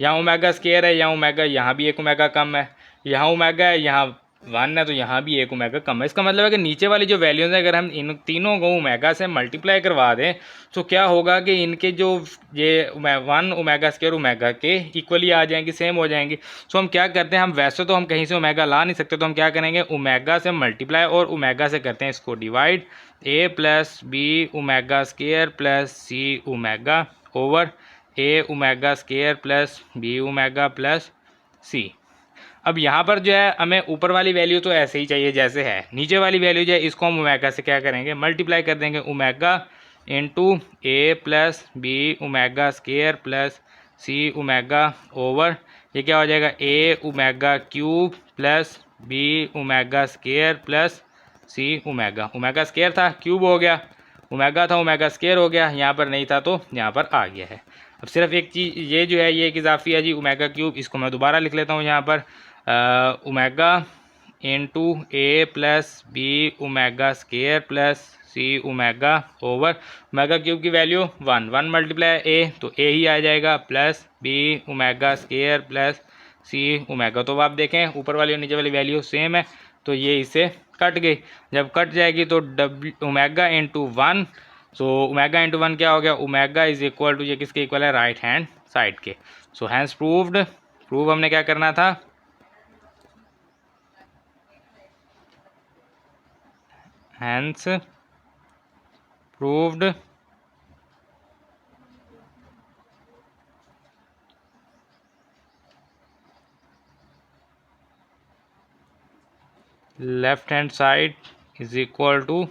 यहाँ ओमेगा स्केयर है, यहाँ ओमेगा, यहाँ भी एक ओमेगा कम है। यहाँ ओमेगा है, यहाँ 1 है, तो यहाँ भी एक ओमेगा कम है। इसका मतलब है कि नीचे वाली जो वैल्यूज़ हैं अगर हम इन तीनों को ओमेगा से मल्टीप्लाई करवा दें तो क्या होगा कि इनके जो ये 1 ओमेगा स्केयर ओमेगा के इक्वली आ जाएंगी, सेम हो जाएंगी। तो हम क्या करते हैं, हम वैसे तो हम कहीं से ओमेगा ला नहीं सकते, तो हम क्या करेंगे ओमेगा से मल्टीप्लाई और ओमेगा से करते हैं इसको divide. A plus B omega square plus C omega over A omega square plus B omega plus C. अब यहाँ पर जो है हमें ऊपर वाली वैल्यू तो ऐसे ही चाहिए जैसे है, नीचे वाली वैल्यू जो है इसको हम ओमेगा से क्या करेंगे मल्टीप्लाई कर देंगे। ओमेगा इंटू ए plus B omega square plus C omega over ये क्या हो जाएगा A omega cube plus B omega square plus C omega. Omega square था क्यूब हो गया, ओमेगा था ओमेगा स्केयर हो गया, यहाँ पर नहीं था तो यहाँ पर आ गया है। अब सिर्फ एक चीज़ ये जो है ये एक इजाफी है जी ओमेगा क्यूब, इसको मैं दोबारा लिख लेता हूँ यहाँ पर ओमेगा इंटू ए plus B omega square plus C omega over omega cube की वैल्यू 1 मल्टीप्लाई ए तो ए ही आ जाएगा plus B omega square plus C omega. तो आप देखें ऊपर वाली और नीचे वाली वैल्यू सेम है, तो ये इससे कट गई। जब कट जाएगी तो omega into 1, so omega into 1 क्या हो गया ओमेगा इज इक्वल टू ये किसके इक्वल है राइट हैंड साइड के। सो हैंस प्रूव्ड, प्रूव हमने क्या करना था hence proved left hand side is equal to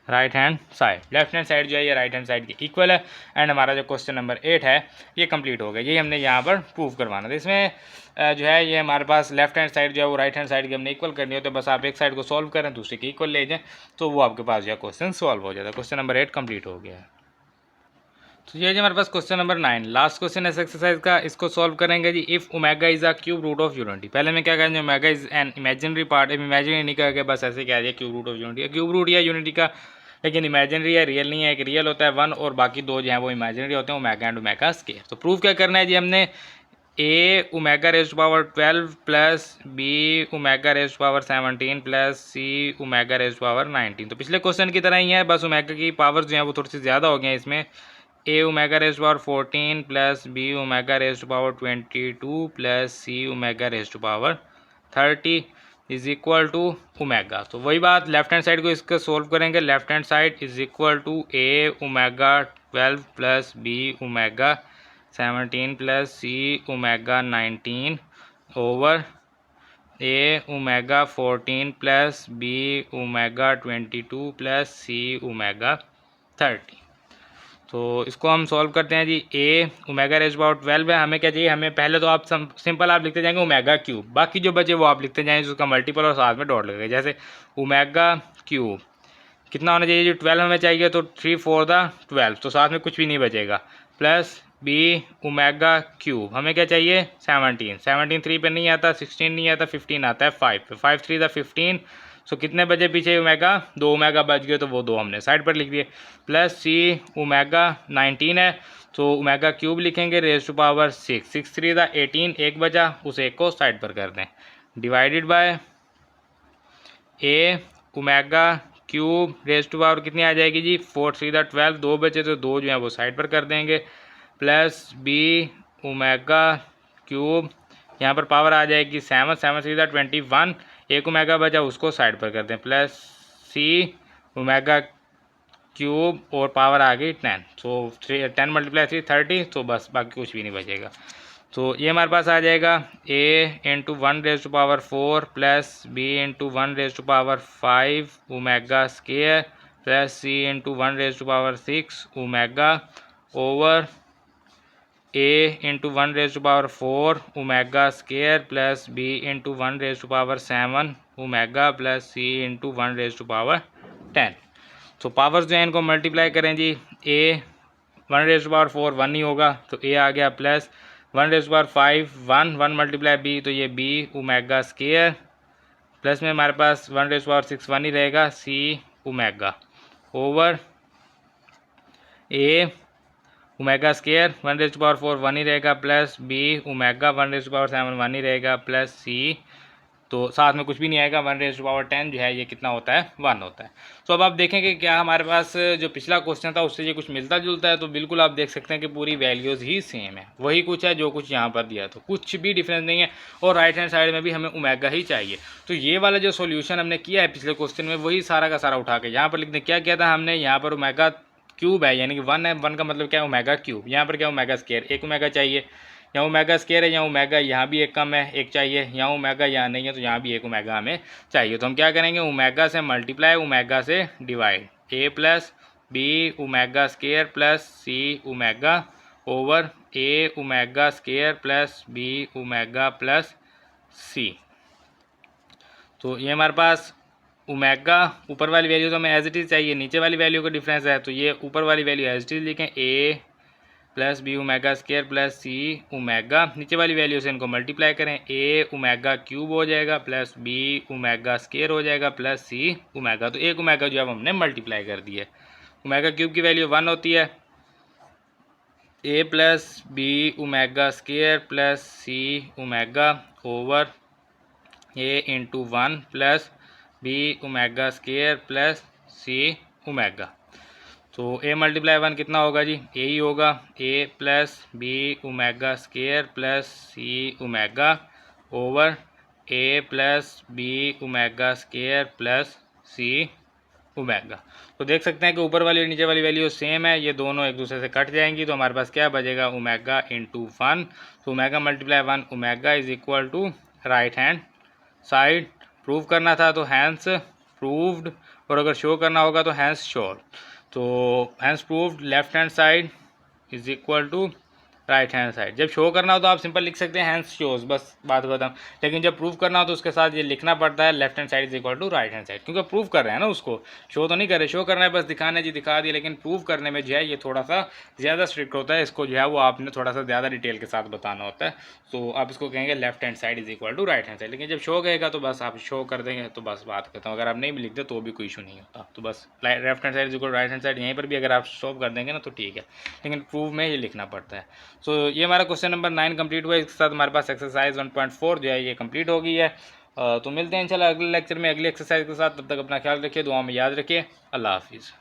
right hand side. Left hand side जो है ये राइट हैंड साइड के इक्वल है। एंड हमारा जो क्वेश्चन नंबर 8 है ये कंप्लीट हो गया। ये हमने यहाँ पर प्रूव करवाना था। इसमें जो है ये हमारे पास लेफ्ट हैंड साइड जो है वो राइट हैंड साइड की हमने इक्वल करनी हो, तो बस आप एक साइड को सॉल्व करें दूसरे की इक्वल ले जाएं तो वो आपके पास जो है क्वेश्चन सॉल्व हो जाता है। क्वेश्चन नंबर 8 कंप्लीट हो गया है। तो ये जी हमारे पास क्वेश्चन नंबर 9 लास्ट क्वेश्चन है एक्सरसाइज का, इसको सॉल्व करेंगे जी। If omega is a cube root of unity, पहले मैं क्या करेंगे omega is an imaginary part, imaginary नहीं करके बस ऐसे कह दिया cube root of unity. Cube root या यूनिटी का लेकिन इमेजिनरी है, रियल नहीं है। एक रियल होता है 1 और बाकी 2 जो है वो इमेजिनरी होते हैं ओमेगा एंड ओमेगा स्केयर। तो प्रूव क्या करना है जी हमने A omega raise to power 12 plus B omega raise to power 17 plus C omega raise to power 19। तो पिछले क्वेश्चन की तरह ही है, बस ओमेगा की पावर जो है वो थोड़ी सी ज़्यादा हो गई है इसमें। A omega raise to power 14 plus B omega raise to power 22 plus C omega raise to power 30 is equal to omega. तो वही बात लेफ्ट हैंड साइड को इसका सोल्व करेंगे। Left hand side is equal to A omega 12 plus B omega 17 plus C omega 19 over A omega 14 plus B omega 22 plus C omega 30। तो इसको हम solve करते हैं जी। A omega raise to power 12 है, हमें क्या चाहिए, हमें पहले तो आप सिंपल आप लिखते जाएंगे ओमेगा क्यूब, बाकी जो बचे वो आप लिखते जाएंगे उसका मल्टीपल और साथ में डॉट लगेगा। जैसे ओमेगा क्यूब कितना होना चाहिए, जो 12 हमें चाहिए तो 3 4 12, तो साथ में कुछ भी नहीं बचेगा। प्लस बी ओमेगा क्यूब हमें क्या चाहिए 17, 17 3 पे नहीं आता, 16 नहीं आता, 15 आता है 5 पे, 5 3 15। सो कितने बजे पीछे ओमेगा 2 ओमेगा बच गए तो वो 2 हमने साइड पर लिख दिए। प्लस सी ओमेगा 19 है तो ओमेगा क्यूब लिखेंगे रेज़ टू पावर 6, 6 3 18, एक बचा उस एक को साइड पर कर दें divided by A omega cube raise to power कितनी आ जाएगी जी 4 3 12, 2 बचे तो 2 जो है वो साइड पर कर देंगे। प्लस बी ओमेगा क्यूब यहाँ पर पावर आ जाएगी 7 7 3 21, एक ओमेगा बचा उसको साइड पर कर दें। प्लस सी ओमेगा क्यूब और पावर आ गई 10, सो 10 मल्टीप्लाई 3 30, तो बस बाकी कुछ भी नहीं बचेगा। तो ये हमारे पास आ जाएगा A into 1 raise to power 4 plus B into 1 raise to power 5 omega square plus C into 1⁻6 omega over A into 1⁻4 omega square plus B into 1⁻7 omega plus C into 1�10। तो पावर्स जो है इनको मल्टीप्लाई करें जी। ए 1⁻4 1 ही होगा तो ए आ गया, plus 1⁻5 1 multiply B तो ये बी ओमेगा स्केयर, प्लस में हमारे पास 1⁻6 1 ही रहेगा सी omega over A omega square 1⁻4 1 ही रहेगा, प्लस बी ओमेगा 1⁻7 1 ही रहेगा, प्लस सी तो साथ में कुछ भी नहीं आएगा 1�10 जो है ये कितना होता है 1 होता है। तो अब आप देखेंगे क्या हमारे पास जो पिछला क्वेश्चन था उससे ये कुछ मिलता जुलता है, तो बिल्कुल आप देख सकते हैं कि पूरी वैल्यूज़ ही सेम है, वही कुछ है जो कुछ यहाँ पर दिया, तो कुछ भी डिफरेंस नहीं है। और राइट हैंड साइड में भी हमें ओमेगा ही चाहिए। तो ये वाला जो सोल्यूशन हमने किया है पिछले क्वेश्चन में वही सारा का सारा उठा के यहाँ पर लिखने क्या किया था हमने, यहाँ पर ओमेगा क्यूब है यानी कि 1 है, 1 का मतलब क्या है ओमेगा क्यूब, यहाँ पर क्या ओमेगा स्केयर, एक ओमेगा चाहिए, यहाँ ओमेगा स्केयर है, यहाँ ओमेगा यहाँ भी एक कम है एक चाहिए, यहाँ ओमेगा यहाँ नहीं है तो यहाँ भी एक ओमेगा हमें चाहिए। तो हम क्या करेंगे ओमेगा से मल्टीप्लाई ओमेगा से divide, A plus B omega square plus C omega over A omega square plus B omega plus C. तो ये हमारे पास ओमेगा ऊपर वाली वैल्यू तो हमें एज इट इज़ चाहिए, नीचे वाली वैल्यू का डिफरेंस है, तो ये ऊपर वाली वैल्यू एज इट इज़ लिखें, A plus B omega square plus C omega, नीचे वाली वैल्यू से इनको मल्टीप्लाई करें, ए ओमेगा क्यूब हो जाएगा प्लस बी ओमेगा स्केयर हो जाएगा प्लस सी ओमेगा। तो एक ओमेगा जो है हमने मल्टीप्लाई कर दी है, ओमेगा क्यूब की वैल्यू 1 होती है, A plus B omega square plus C omega over A into 1 plus B omega square plus C omega. तो ए मल्टीप्लाई 1 कितना होगा जी, ए ही होगा, A plus B omega square plus C omega over A plus B omega square plus C omega. तो देख सकते हैं कि ऊपर वाली और नीचे वाली वैल्यू सेम है, ये दोनों एक दूसरे से कट जाएंगी, तो हमारे पास क्या बचेगा ओमेगा इंटू 1। तो omega multiply 1 omega is equal to right hand side. Prove करना था तो हैंस प्रूव्ड, और अगर शो करना होगा तो हैंस शोर। तो hence proved left hand side is equal to right hand side. जब शो करना हो तो आप सिंपल लिख सकते हैं हैंस शोज, बस बात खत्म। लेकिन जब प्रूव करना हो तो उसके साथ ये लिखना पड़ता है left hand side is equal to right hand side, क्योंकि प्रूव कर रहे हैं ना उसको, शो तो नहीं कर रहे। शो करना है बस दिखाना है जी, दिखा दिया, लेकिन प्रूव करने में जो है ये थोड़ा सा ज़्यादा स्ट्रिक्ट होता है, इसको जो है वो आपने थोड़ा सा ज़्यादा डिटेल के साथ बताना होता है। तो आप इसको कहेंगे left hand side is equal to right hand side, लेकिन जब शो कहेगा तो बस आप शो कर देंगे तो बस बात करता हूँ। अगर आप नहीं भी लिखते तो भी कोई इशू नहीं होता, तो बस left hand side is equal right hand side यहीं पर भी अगर आप शो कर देंगे ना तो ठीक है, लेकिन प्रूव में ये लिखना पड़ता है। सो ये हमारा क्वेश्चन नंबर 9 कंप्लीट हुआ। इसके साथ हमारे पास एक्सरसाइज 1.4 जो है ये कंप्लीट हो गई है। तो मिलते हैं इंशाल्लाह अगले लेक्चर में अगली एक्सरसाइज के साथ। तब तक अपना ख्याल रखिए, दुआ में याद रखिए। अल्लाह हाफिज़।